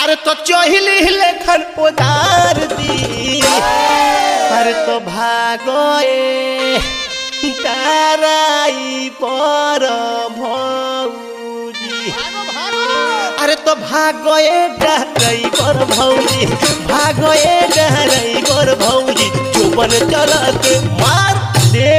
अरे तो चहिली लेखन उधार दी अरे तो भागो ए ताराई पर भौजी अरे तो भागो ए ड्राइवर भौजी भागो ए ड्राइवर भौजी चुपन चलत मार दे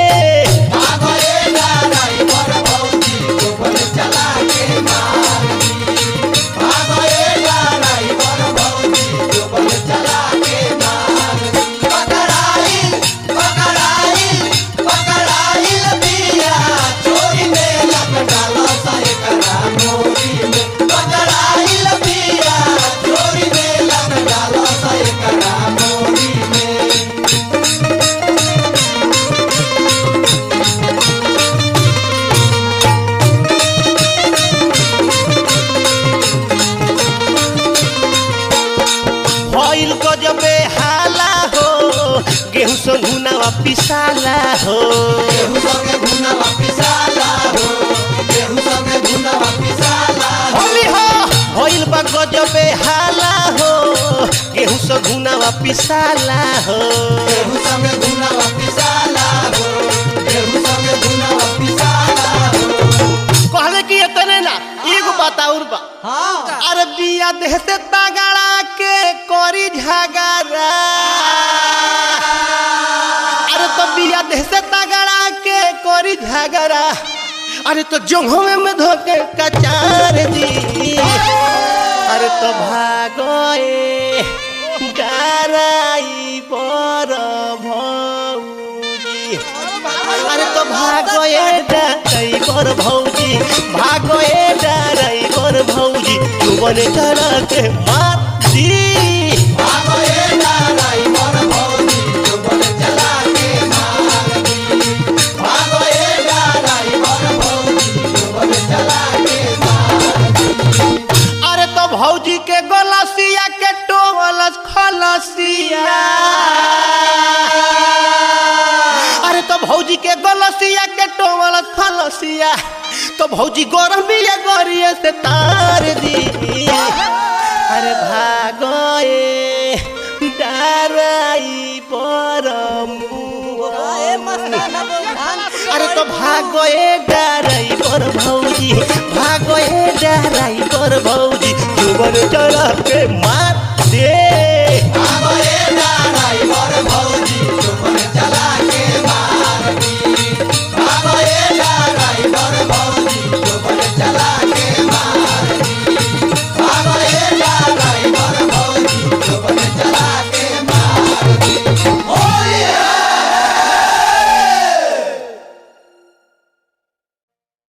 भइल गजबे हाला हो गेहूं से भुनावा पिसाला हो होली हो भइल बा गजबे हाला हो गेहूं से भुनावा पिसाला हो कहले कि इतने ना एगो बात और बा अरे बिया देह से तगड़ा के करी झगड़ा अरे तो बिया देह से तगड़ा के करी झगड़ा अरे तो जंघवे में धोके कचार दी अरे तो भागो ए डराई पर भौजी अरे तो भागो ए ड्राइवर भौजी भागो ए ड्राइवर भौजी जुबन चला के मार दी अरे तो भौजी के गलसिया के टोवलस खलसिया अरे तो भौजी के गलसिया के टोवलस खलसिया तो भौजी गरमिया गरिए से तार दी अरे भागो ए डराई पर अरे तो भागो ए डराई पर भौजी भागो ए डराई पर भौजी ऊपर चढ़ा के मार दे।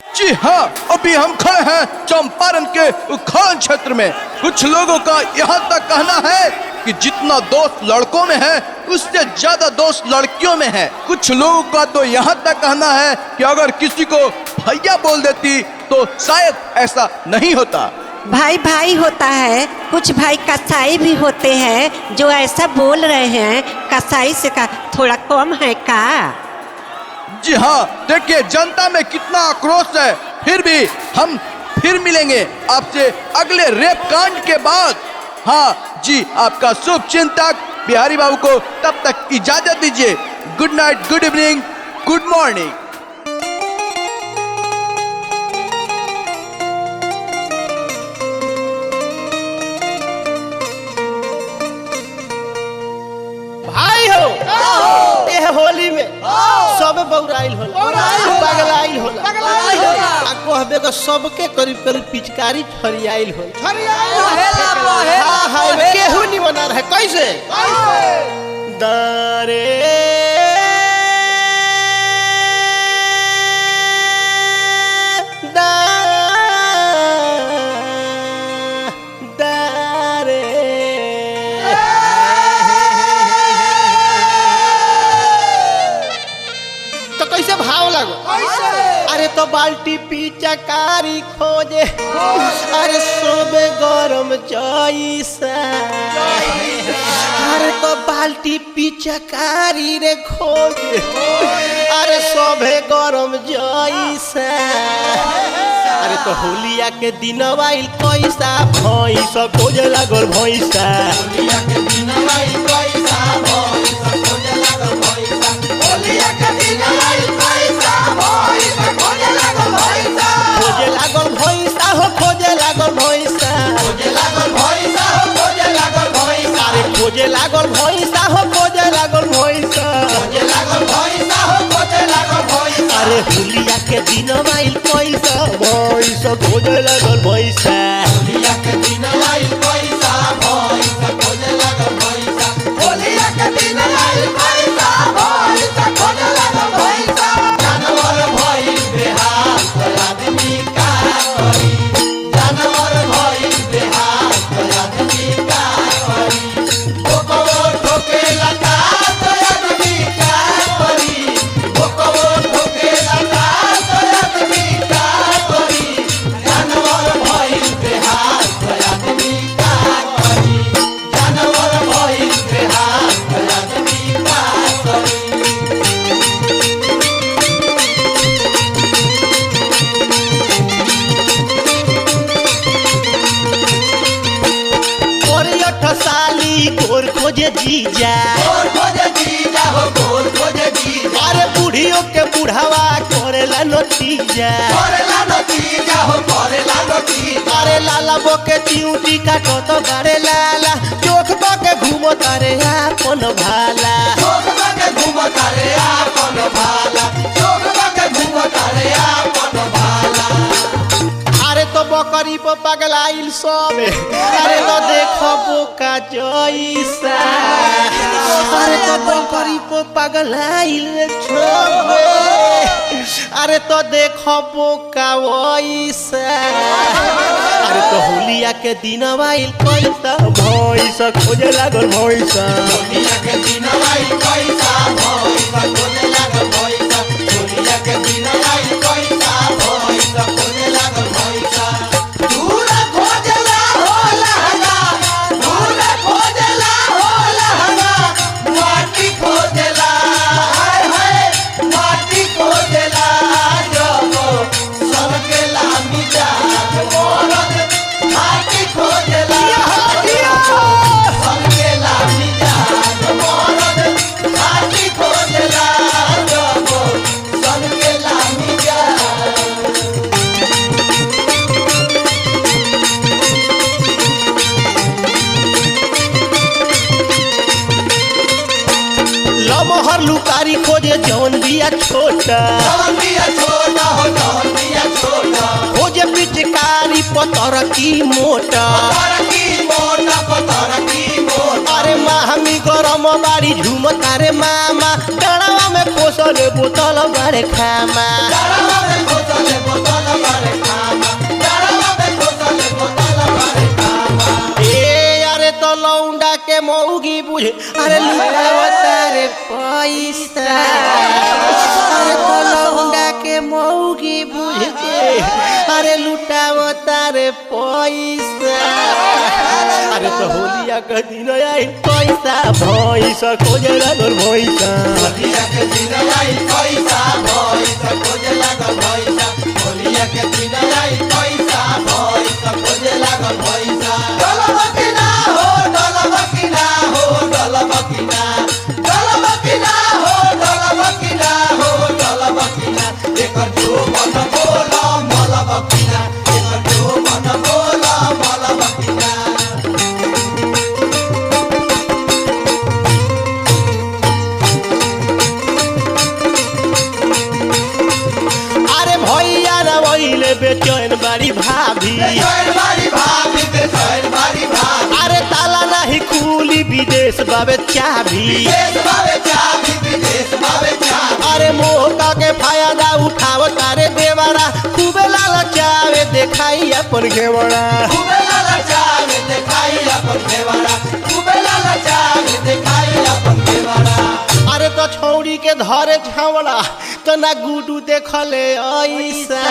जी हाँ, अभी हम खड़े हैं चंपारण के उखाड़न क्षेत्र में। कुछ लोगों का यहाँ तक कहना है कि जितना दोष लड़कों में है उससे ज्यादा दोष लड़कियों में है। कुछ लोगों का तो यहाँ तक कहना है कि अगर किसी को भैया बोल देती तो शायद ऐसा नहीं होता। भाई भाई होता है, कुछ भाई कसाई भी होते हैं जो ऐसा बोल रहे हैं। कसाई से का थोड़ा कम है का? जी हाँ, देखिए जनता में कितना आक्रोश है। फिर भी हम फिर मिलेंगे आपसे अगले रेप कांड के बाद। हाँ जी, आपका शुभ चिंतक बिहारी बाबू को तब तक इजाजत दीजिए। Good night, good evening, good morning. भाई हो ये होली में सब बौराइल होला, पगलाइल होला, आ कहबे को सबके करीब करीब पिचकारी फरियाइल होला। हाँ हाँ, केहू नहीं बना रहा है। कैसे दारे अरे तो बाल्टी पिचकारी खोजे, अरे सोबे गरम जैसा। अरे तो बाल्टी पिचकारी रे खोजे, अरे सोबे गरम जैसा। अरे तो होलिया के दिन आइल पैसा भैंस खोजे लागल भैंसा। होलिया के दिन आइल पैसा भैंस खोजे लागल भैंसा। होलिया के दिन आइल पैसा भैंस खोजे लागल भैंसा। खोजे लागल भैंसा हो, खोजे लागल भैंसा। खोजे लागल भैंसा हो, खोजे लागल भैंसा। अरे खोजे लागल भैंसा हो, खोजे लागल भैंसा। खोजे लागल भैंसा हो, खोजे लागल भैंसा। अरे होलिया के दिन आइल पैसा भैंस खोजे लागल भैंसा। होलिया के दिन आइल पैसा भैंस खोजे लागल भैंसा। होलिया के दिन आइल पैसा भैंस खोजे लागल भैंसा। जानवर भइल बेहाल तो आदमी का करी। जानवर भइल बेहाल तो आदमी का करी। बोकवो ठोके लता तो आदमी का करी। बोकवो ठोके लता तो आदमी का करी। जानवर भइल बेहाल तो आदमी का करी। जानवर भइल बेहाल तो आदमी का करी। साली गोर खोजे जीजा, गोर खोजे जीजा हो, गोर खोजे जीजा। अरे बूढ़ियों के बुढ़ावा करेला नतीजा, करेला नतीजा हो, करेला नतीजा। अरे लाला बोके चिऊटी काटो तो बारे लाला। चोख बाके घूमो तारे आपन भाला। चोख बाके घूमो तारे आपन भाला। चोख बाके घूमो तारे आपन भाला। अरे तो बकरी पर पगलाइल सब, अरे तो देखो बोका जैसा। अरे तो बकरी पर पगलाइल सब, अरे तो देखो बोका वैसा। अरे तो होलिया के दिन आइल पैसा भैंस खोजे लागल भैंसा। होलिया के दिन आइल पैसा भैंस खोजे लागल भैंसा। होलिया के दिन आइल पैसा भैंस खोजे लागल भैंसा। दूर खोजला हो लहंगा, दूर खोजला हो लहंगा। माटी खोजला, हाय हाय माटी खोजला। जब सबके लामी जात मोरत माटी खोजला। सबके लामी जात मोरत माटी खोजला। लुकारी खोजे जौन बिया छोटा खोजे पिचकारी पतर की मोटा अरे माहमी गरम बाड़ी झुमता रे मामा डड़वा में खोसले बोतल बारे खामा अरे तो लौंडा के मौगी बुझे अरे लुटावता रे पैसा अरे तो लौंडा के मौगी बुझे अरे लुटावता रे पैसा अरे तो होलिया के दिन आई पैसा भैसा खोजे लागल भैसा होलिया के दिन आई पैसा भैसा खोजे लागल भैसा होलिया के दिन आई पैसा भैसा खोजे लागल भैसा डलबकिना हो डलबकिना हो डलबकिना डलबकिना हो डलबकिना हो डलबकिना एकर जो मन बोला मलबकिना एकर जो मन बोला मलबकिना अरे भैया ना वहीले बेचैन बारी भाभी अरे ताला नहीं खुली विदेश बाबे चाभी अरे मौका के फायदा उठाव तारे देवरा खूबे लालचावे देखाई अपन घेवड़ा अरे तो छौड़ी के धरे छावड़ा तो ना गुडू देखले ऐसा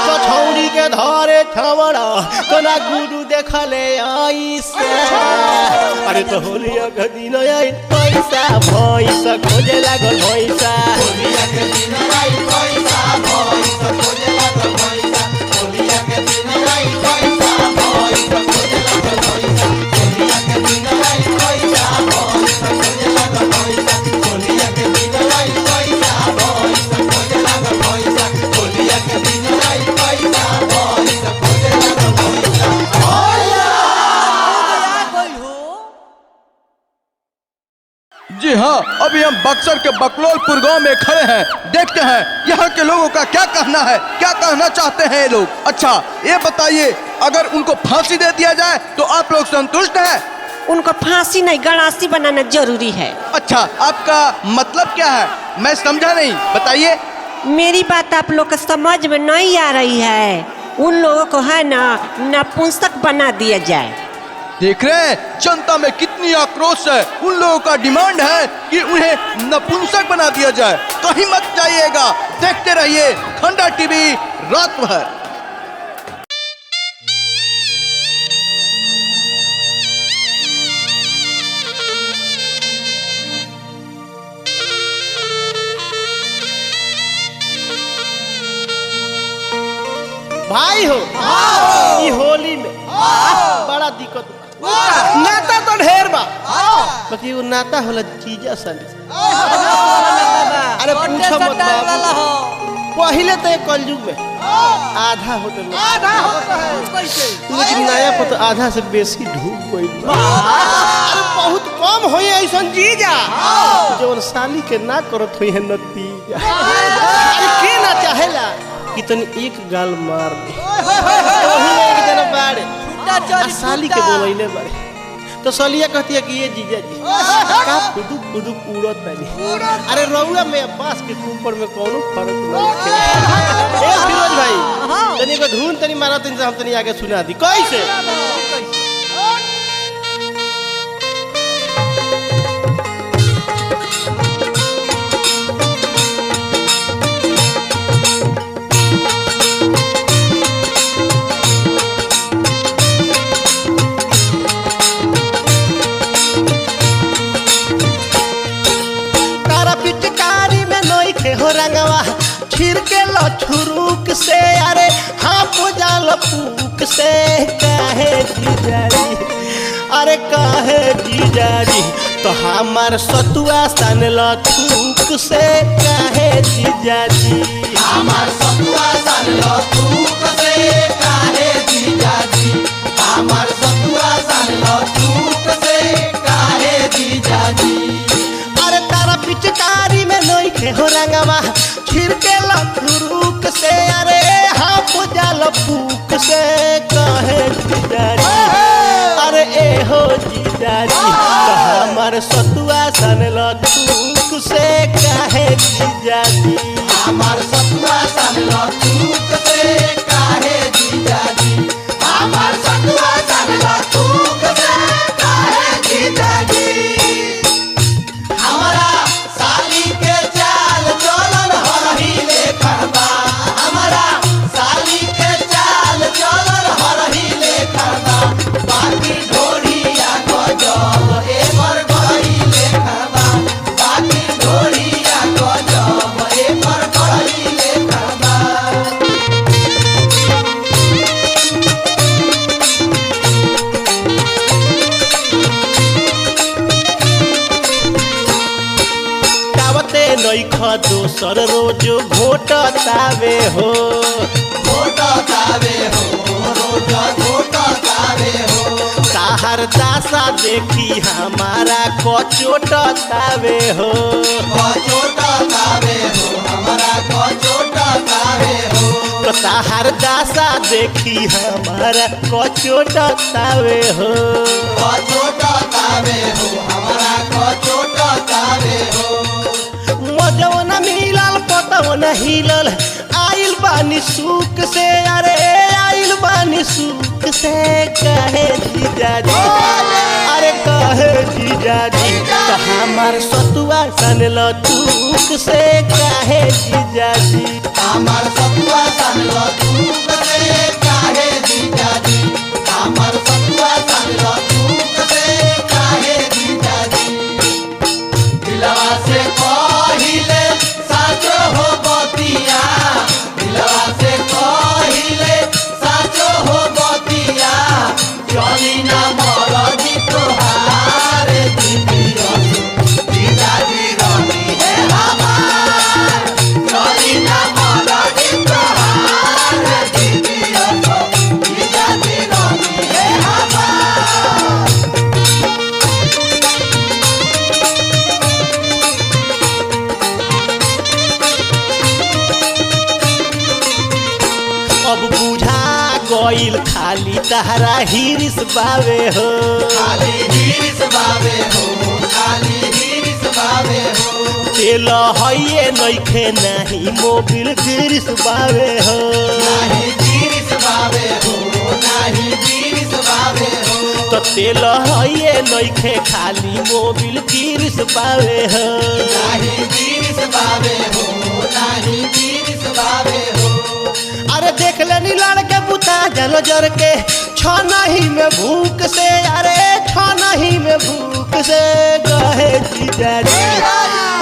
तो छौड़ी के धरे छावड़ा तो ना गुडू देखले ऐसा अरे तो होलिया के दिन आई पैसा भैसा खोजे लागल भैसा होलिया के दिन आई पैसा भैसा खोजे लागल भैसा होलिया के दिन आई पैसा भैसा खोजे लागल भैसा होलिया के दिन आई पैसा भैसा खोजे लागल भैसा होलिया के दिन आई पैसा भैसा खोजे लागल भैसा होलिया के दिन आई पैसा भैसा खोजे लागल भैसा जी हाँ, अभी हम बक्सर के बकलोलपुर गांव में खड़े हैं। देखते हैं यहाँ के लोगों का क्या कहना है, क्या कहना चाहते हैं ये लोग। अच्छा ये बताइए, अगर उनको फांसी दे दिया जाए तो आप लोग संतुष्ट हैं? उनको फांसी नहीं गड़ासी बनाना जरूरी है। अच्छा आपका मतलब क्या है, मैं समझा नहीं, बताइए। मेरी बात आप लोग को समझ में नहीं आ रही है। उन लोगों को है ना नपुंसक बना दिया जाए। देख रहे हैं जनता में कितनी आक्रोश है। उन लोगों का डिमांड है कि उन्हें नपुंसक बना दिया जाए। कहीं मत जाइएगा, देखते रहिए खंडा टीवी रात भर। भाई हो ई होली में बड़ा दिक्कत नाता तो ढेर बा बाकी वो नाता होला चीजा साली अरे पूछो मत बाबू पहले तो कलयुग में आधा होते लेकिन नया पर आधा से बेसी ढूंढ कोई अरे बहुत कम होई ऐसा जीजा जो साली के ना करत होई है नतीजा अरे के ना चाहेला कि तनी एक गाल मार दे एक जना बाड़े साली के बोलैले बाड़े तो सलिया कहती है कि ये जीजा जी का फुदुक फुदुक उड़त नहीं। अरे रउआ में बांस के ऊपर में कोनो फर्क नहीं है। ए फिरोज भाई तनी को धुन तनी मारा तनी हम तनी आगे सुना दी कैसे। हो रंगवा छिर के लछुरुक से अरे हाँ पुजाल फूक से काहे जीजारी अरे काहे जीजारी तो हमार सतुआ सन लछुक से काहे जीजाजी हमार सतुआ सन लछुक से काहे जीजाजी हमार सतुआ सन लछुक से काहे जीजाजी अरे तारा छिड़के लखरुक से अरे हाफ जाल फूक से कहे जीजाजी अरे ए हो जीजाजी हमार सतुआ सनल थूक से कहे जीजाजी हमार सतुआ सनल थूक से काहे जीजाजी हमार सतुआ सनल थूक से काहे जीजाजी हमारा साली के चाल चलन हरही लेखन बा हमारा साली के चाल चलन हरही लेखन बा बाकी ढोरिया गजब एकर गई लेखन बा बाकी ढोरिया गजब एकर गई लेखन बा कावते नैख दोसर रोज घोटतावे हो घोटतावे हो रोज घोटतावे हो ताहर दासा देखी हमारा कचोटतावे हो कचोटतावे हो हमारा कचोटतावे हो ताहर दासा देखी हमारा कचोटतावे हो कचोटतावे हो हमारा कचोटतावे हो मजवन मिलल पतवन हिलल आइल बानी सुख से अरे आइल बानी सुख से कहे जीजाजी अरे कहे जीजाजी तो हमार सतुआ सनल थूक से कहे जीजाजी हमार सतुआ सनल थूक से काहे जीजाजी हमार सतुआ सनल थूक से काहे जीजाजी दिलवा से कहिले साचो हो बतिया दिलवा से कहिले साचो हो बतिया चली ना मरदी तोहार दीदिया जीजाजी रानी है हमार चली ना मरदी तोहार दीदिया जीजाजी रानी है हमार अब बुझा गइल खाली तहरा हिरिस बावे हो खाली हिरिस बावे हो खाली हिरिस बावे हो तेल हइये नइखे नाही मोबिल गिरिस बावे हो नाही हिरिस बावे हो नाही हिरिस बावे हो तो तेल हइये नइखे खाली मोबिल गिरिस बावे हो नाही हिरिस बावे हो नाही हिरिस बावे हो अरे देख लेनी लड़के बुता जल जर के छनही में भूख से अरे छनही में भूख से कहे जीजाजी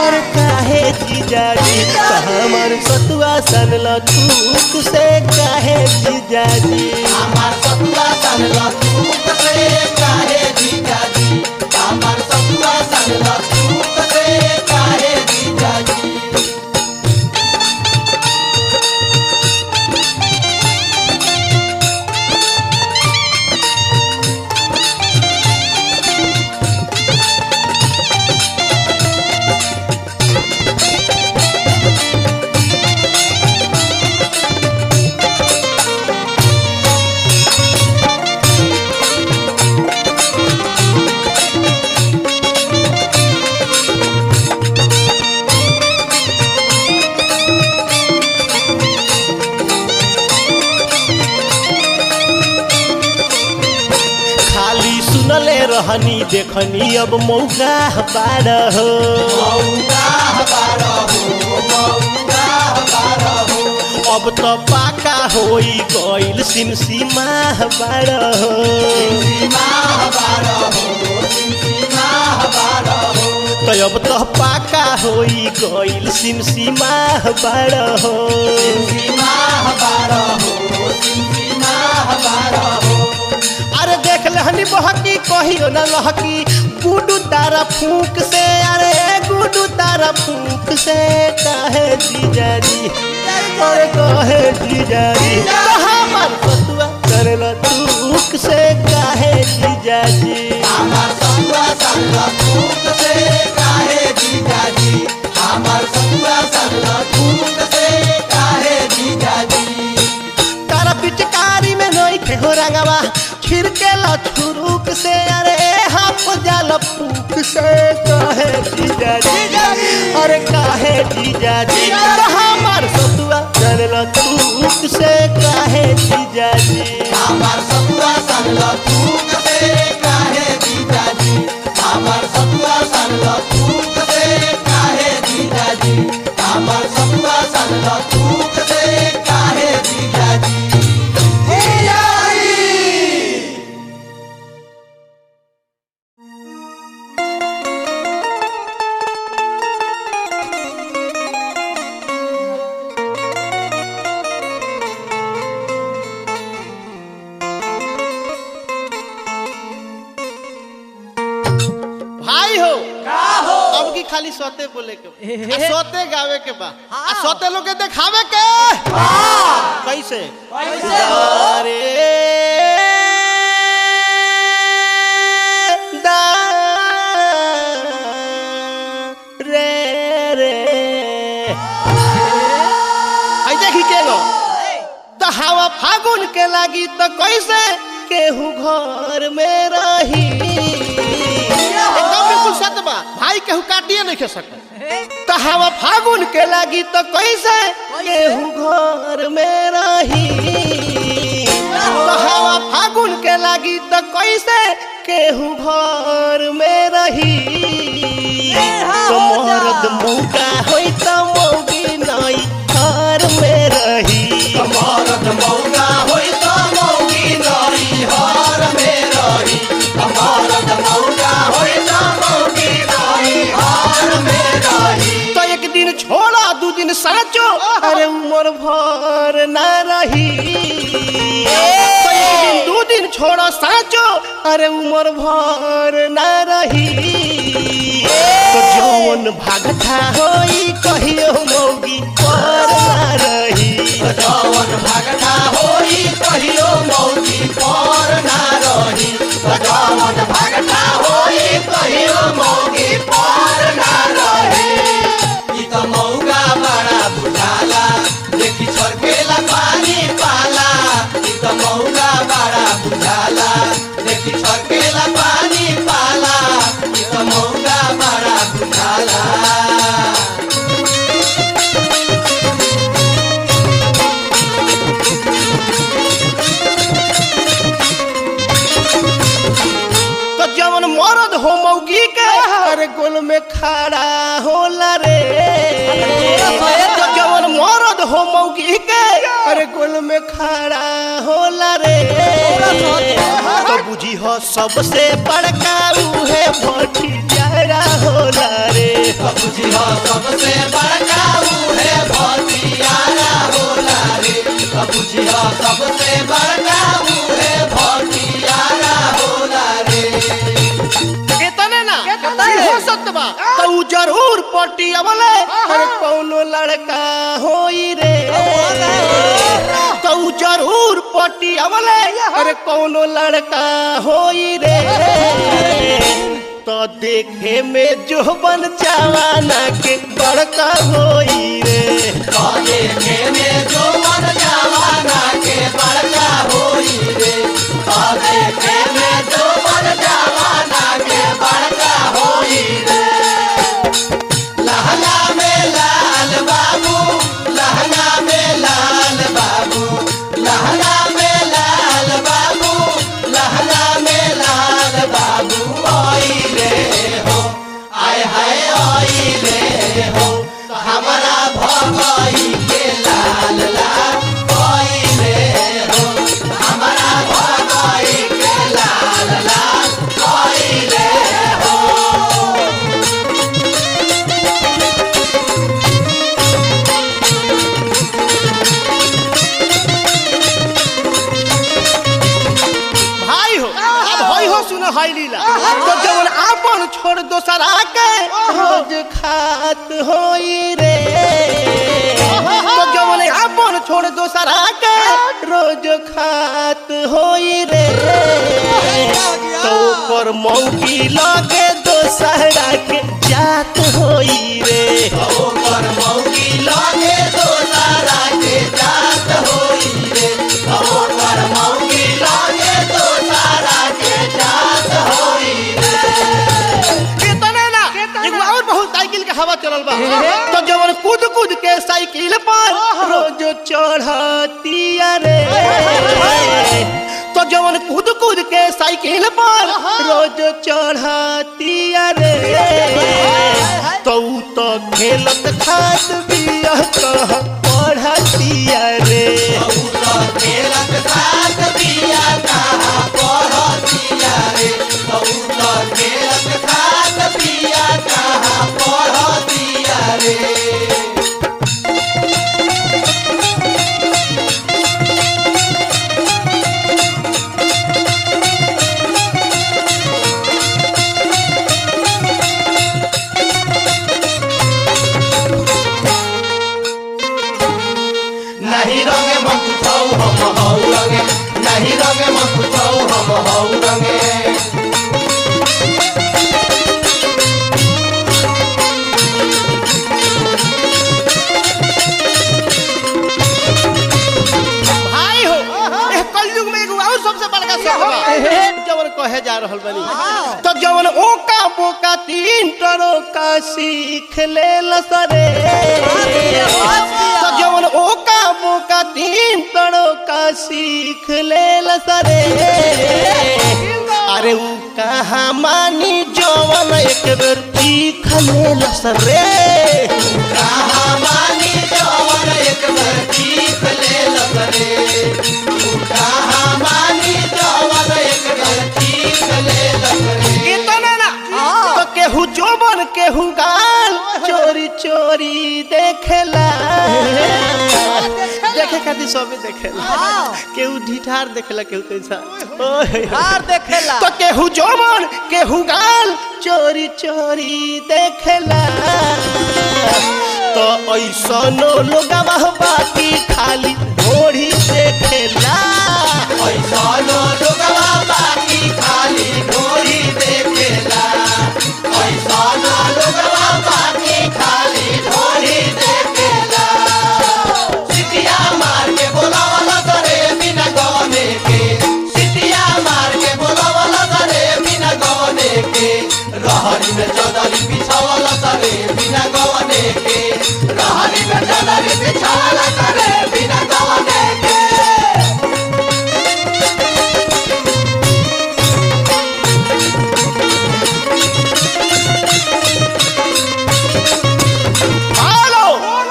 और कहे जीजाजी तो हमार सतुआ सनल थूक से कहे जीजाजी हमार सतुआ सनल थूक से काहे जीजाजी हमार सतुआ सनल थूक से काहे जीजाजी खाली सुनले रहनी देखनी अब मौका बाड़ हो अब तो पाका होई गइल सिमसिमा बाड़ हो तो अब तो पाका होई गइल सिमसिमा बाड़ हो अरे देख लहनी बहकी कहियो न लहकी गुडू तारा फूक से अरे गुडू तारा फूक से कहे जीजाजी अरे कहे जीजाजी तो हमार सतुआ करल तूक से कहे जीजाजी हमार सतुआ सनल थूक से काहे जीजाजी हमार सतुआ सनल थूक रंगवा छिड़केला छुरुक से अरे हाथ जाल फूक से काहे जीजा जी अरे काहे जीजा जी हमार सतुआ चलला थूक से काहे जीजा जी हमार सतुआ चलला थूक से काहे जीजा जी हमार सतुआ चलला थूक से काहे जीजा जी हमार सतुआ चलला थूक से काहे जीजा जी भाई हो अब की खाली सोते बोले के आ सोते गावे के बा आ सोते लोग के दिखावे के कैसे अरे दा रे रे आई देखी के लो तो हवा फागुन के लागी तो कैसे केहू घर में रही एकदम बिल्कुल सत्य बा भाई केहू काटिए नहीं खे सकता तो हवा फागुन के लागी तो कैसे केहू घर में रही तो हवा फागुन के लागी तो कैसे केहू घर में रही तो मर्द मौका होई तो मौगी नहीं घर में रही तो मर्द मौका होई तो मौगी नहीं घर में रही तो मर्द मौका होई तो मौगी नहीं घर में रही तो एक दिन छोड़ा दू दिन साचो अरे उम्र भर न रही तो एक दिन दू दिन छोड़ा साचो अरे उम्र भर न रही तो जौन भागता होई कहियो मौगी पर न रही तो जौन भागता होई कहियो मौगी पर न रही तो जौन भागता होई कहियो मौगी पर न रही ई तो मौगा बड़ा बुझाला देखी छरकेला पानी पाला ई तो मौगा बड़ा बुझाला देखी छरकेला पानी पाला ई तो मौगा बड़ा बुझाला तो जवन मर्द हो मौगी के अरे गोल में खड़ा होला रे तो जवन मर्द हो मौगी के अरे गोल में खड़ा होला रे तो बुझी हो सबसे बड़का उहे भतीजा होला रे तो बुझी हो सबसे बड़का उहे भतीयारा होला रे तो बुझी हो सबसे बड़का उहे भतीयारा होला रे इतने ना हो सकता बा तो उ जरूर पटी अबले अरे कौनो लड़का होई रे तो उ जरूर पटी अबले अरे कौनो लड़का होई रे तो देखे में जो बन जवाना के बड़का होई रे तो देखे में जो मन जवाना के बड़का होई रे तो देखे में जो मन जवाना के बड़का होई रे लहंगा में लाल बाबू लहंगा में लाल बाबू लहंगा में लाल बाबू लहंगा में लाल बाबू आई रे हो आय हाय आई रे हो हमारा भगई के लाल लाल आई रे हो हमारा भगई के लाल लाल आई रे हो भाई हो अब होई हो सुनो हाई लीला तो जवन आपन छोड़ दोसरा के रोज खात होई रे तो जवन आपन छोड़ दोसरा के रोज खात होई रे तो पर मौकी लगे दोसरा के जात होई रे ओकर मौगी लागे दोसरा के जात होई रे ओकर मौगी लागे साइकिल पर रोज चढ़तिया रे तो जवन कूद कूद के साइकिल पर रोज चढ़तिया रे तो खेलत खात बिया कह पढ़तिया रे खेलत खात बिया कहा पढ़तिया रे खेलत खात बिया कहा पढ़तिया रे नहीं रंगे मन कुछौ हम हौ रंगे नहीं रंगे मन कुछौ हम हौ रंगे भाई हो ए कलयुग में एगो और सबसे बड़का सेवा जवन कहे जा रहल बनी तो जवन ओका बोका तीन टरो का सीख ले लसरे तो जवन ओका बोका तीन टरो का सीख ले लसरे अरे उ कहा मानी जवन एक बेर सीख ले लसरे कहा मानी जवन एक बार सीख ले लसरे कहा मानी जवन एक बार सीख ले लसरे इतना ना तो केहू जोबन केहू गाल चोरी चोरी देखेला देखे खातिर सबे देखेला केहू ढिठार देखेला केहू कैसा हार देखेला तो केहू जोबन केहू गाल चोरी चोरी देखेला तो ऐसनो लोगवा बाकी खाली घोड़ी देखेला ऐसनो लोगवा बाकी खाली ढोरी देखेला ऐसनो लोगवा बाकी खाली ढोरी देखेला सिटिया मार के बोलावला सरे बिना गवने के सिटिया मार के बोलावला सरे बिना गवने के रहरी में चौधरी बिछावला सरे बिना गवने के रहरी में चौधरी बिछावला सरे बिना गवने के हेलो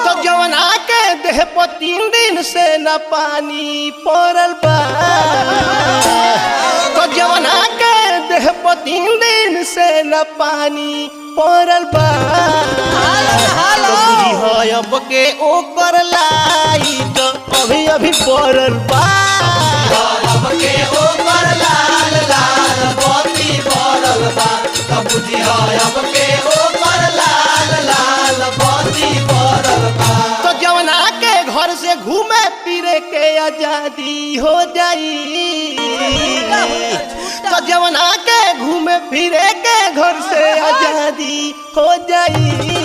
तो जवन आके देह पर 3 दिन से न पानी पड़ल बा तो जवन आके देह पर 3 दिन से न पानी पड़ल बा तो बुझी हो अब के ओकर लाइट अभी अभी पड़ल बा अब के ऊपर लाल लाल बत्ती पड़ल बा तब बुझी अब के ऊपर लाल लाल बत्ती पड़ल बा तो जवना के घर से घूमे फिरे के आजादी हो जाई तो जवना के घूमे फिरे के घर से आजादी हो जाई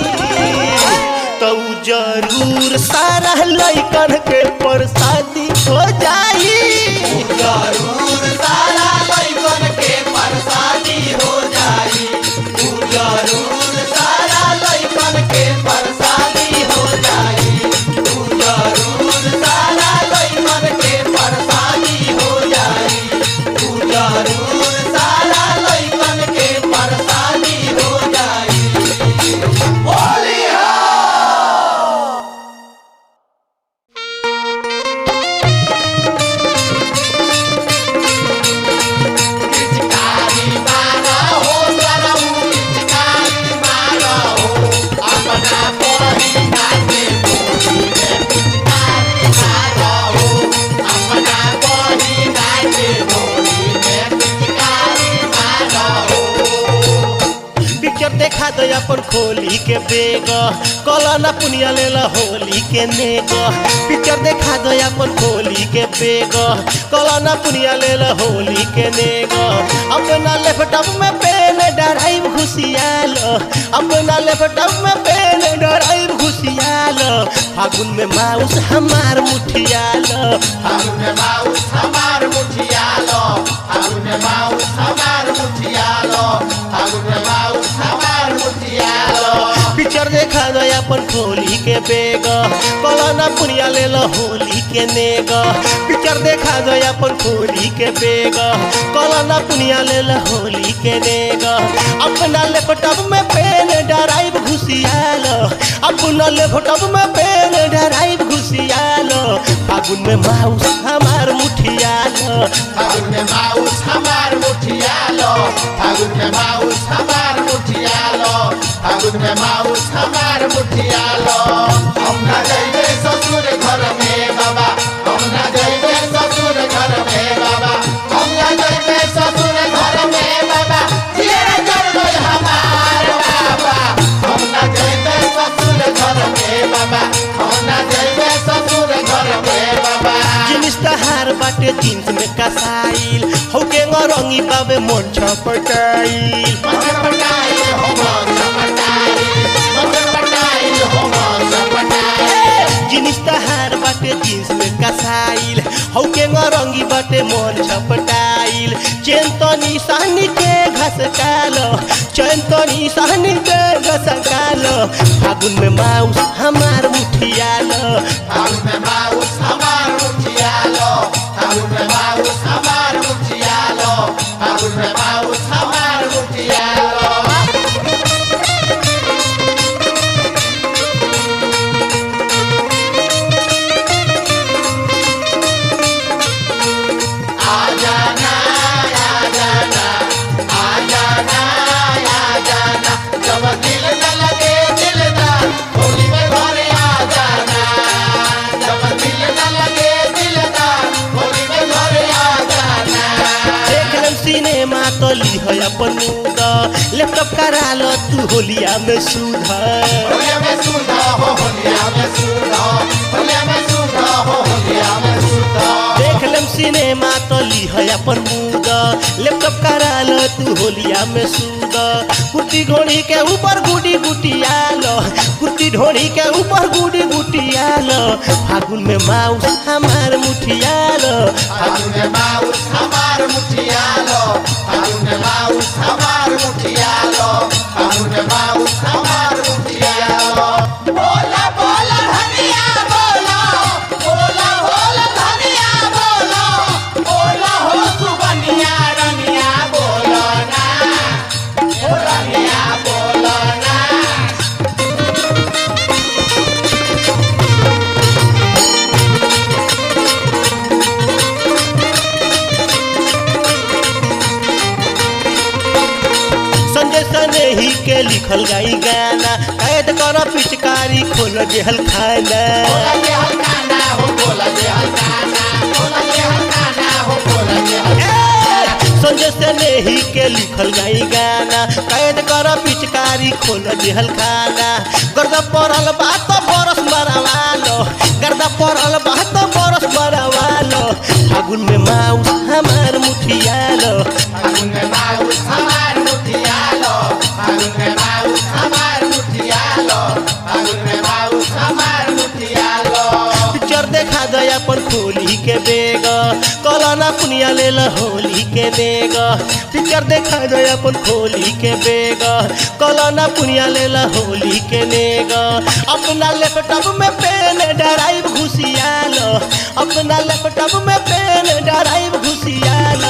तो उ जरूर सारा लइकन के प्रसादी हो जाई जरूर सारा लइकन के परसादी हो जाई जरूर सारा लइकन के परसादी हो जाई जरूर सारा लइकन के परसादी हो जाई जरूर सारा लइकन के परसादी हो जाई होली पिचकारी मारा हो सरऊ पिचकारी मारा हो अपना पहिना के गोरी में पिचकारी मारा हो अपना पहिना के गोरी में पिचकारी मारा हो पिक्चर देखा दो अपन खोली के बेग कला ना पुनिया लेला होली के नेग पिक्चर देखा दो अपन खोली के बेग कला ना पुनिया लेला होली के नेग अपना लैपटॉप में पेन ड्राइव घुसियाल अपना लैपटॉप में पेन ड्राइव घुसियाल फागुन में माउस हमार मुठियाल फागुन में माउस हमार मुठियालो फागुन में माउस हमार मुठियालो फागुन में माउस हमार मुठियालो पिक्चर देखा दो अपन खोली के बेग कलाना पुनिया ले लो होली के नेग पिक्चर देखा दो अपन खोली के बेग कलाना पुनिया ले लो होली के नेग अपना लैपटॉप में पेन ड्राइव घुसियाल अपना लैपटॉप में पेन ड्राइव घुसियाल फागुन में माउस हमार मुठियाल फागुन में माउस हमार मुठियालो फागुन में माउस हमार मुठियालो फागुन में माउस हमार मुठियालो हम ना जाइबे ससुर घर में बाबा हम ना जाइबे ससुर घर में बाबा हम ना जाइबे ससुर घर में बाबा तेरे घर में हमार बाबा हम ना जाइबे ससुर घर में बाबा हम ना जाइबे ससुर घर में बाबा जिनिस तहार बाटे जींस में कसाइल हो के रंगी बाबे मन छपटाइल मगर पटाई हो मगर पटाई हो मगर पटाई जिनिस तहार बाटे जींस में कसाइल हो के रंगी बाटे मन छपटाइल चैन तो निशानी के घसकाल चैन तो निशानी के घसकाल फागुन में माउस हमार मुठियाल फागुन में माउस हमार मुठियालो फागुन में माउस हमार मुठियालो फागुन में माउस हमार मुठियालो आ जाना जब दिल न लगे दिलदार होली में घरे आ जाना जब दिल न लगे दिलदार होली में घरे आ जाना देख लेम सिनेमा तो ली है अपन मूड लैपटॉप करा लो तू होलिया में सुधर होलिया में सुधा हो होलिया में सुधा होलिया में सुधा हो होलिया में सुधा देख लेम सिनेमा तो ली है अपन मूड लैपटॉप करा लो तू होलिया में सुधर कुर्ती ढोड़ी के ऊपर गुडी गुटिया लो कुर्ती ढोड़ी के ऊपर गुडी गुटिया लो फागुन में माउस हमार मुठिया लो फागुन में माउस हमार मुठियालो फागुन में माउस हमार मुठियालो फागुन में माउस हमार मुठियालो बोला बोला धनिया बोला बोला बोला धनिया बोला बोला हो सुबनिया रनिया बोला ना ओ रनिया बोला ना संजय सनेही के लिखल गाई गाना कैद कर पिचकारी खोल देहल खाना बोला जे हलकाना हो बोला जे हलकाना बोला जे हलकाना हो बोला जे हलकाना संजय सनेही के लिखल गाई गाना कैद कर पिचकारी खोल देहल खाना गर्दा पड़ल बात बरस मरवालो गर्दा पड़ल बात बरस मरवालो फागुन में माउस हमार मुठियालो फागुन में माउस हमार मुठियालो फागुन में माउस हमार मुठियालो फागुन में माउस हमार मुठियालो पिक्चर देखा दो अपन खोली के बेग कलाना पुनिया ले लो होली के नेग पिक्चर देखा दो अपन खोली के बेग कलाना पुनिया ले लो होली के नेग अपना लैपटॉप में पेन ड्राइव घुसियाल अपना लैपटॉप में पेन ड्राइव घुसियाल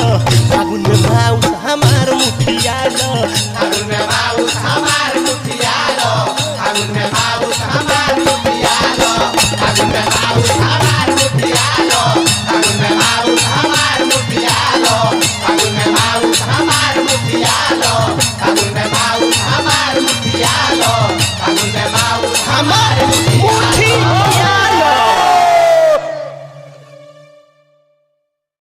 फागुन में माउस हमार मुठियाल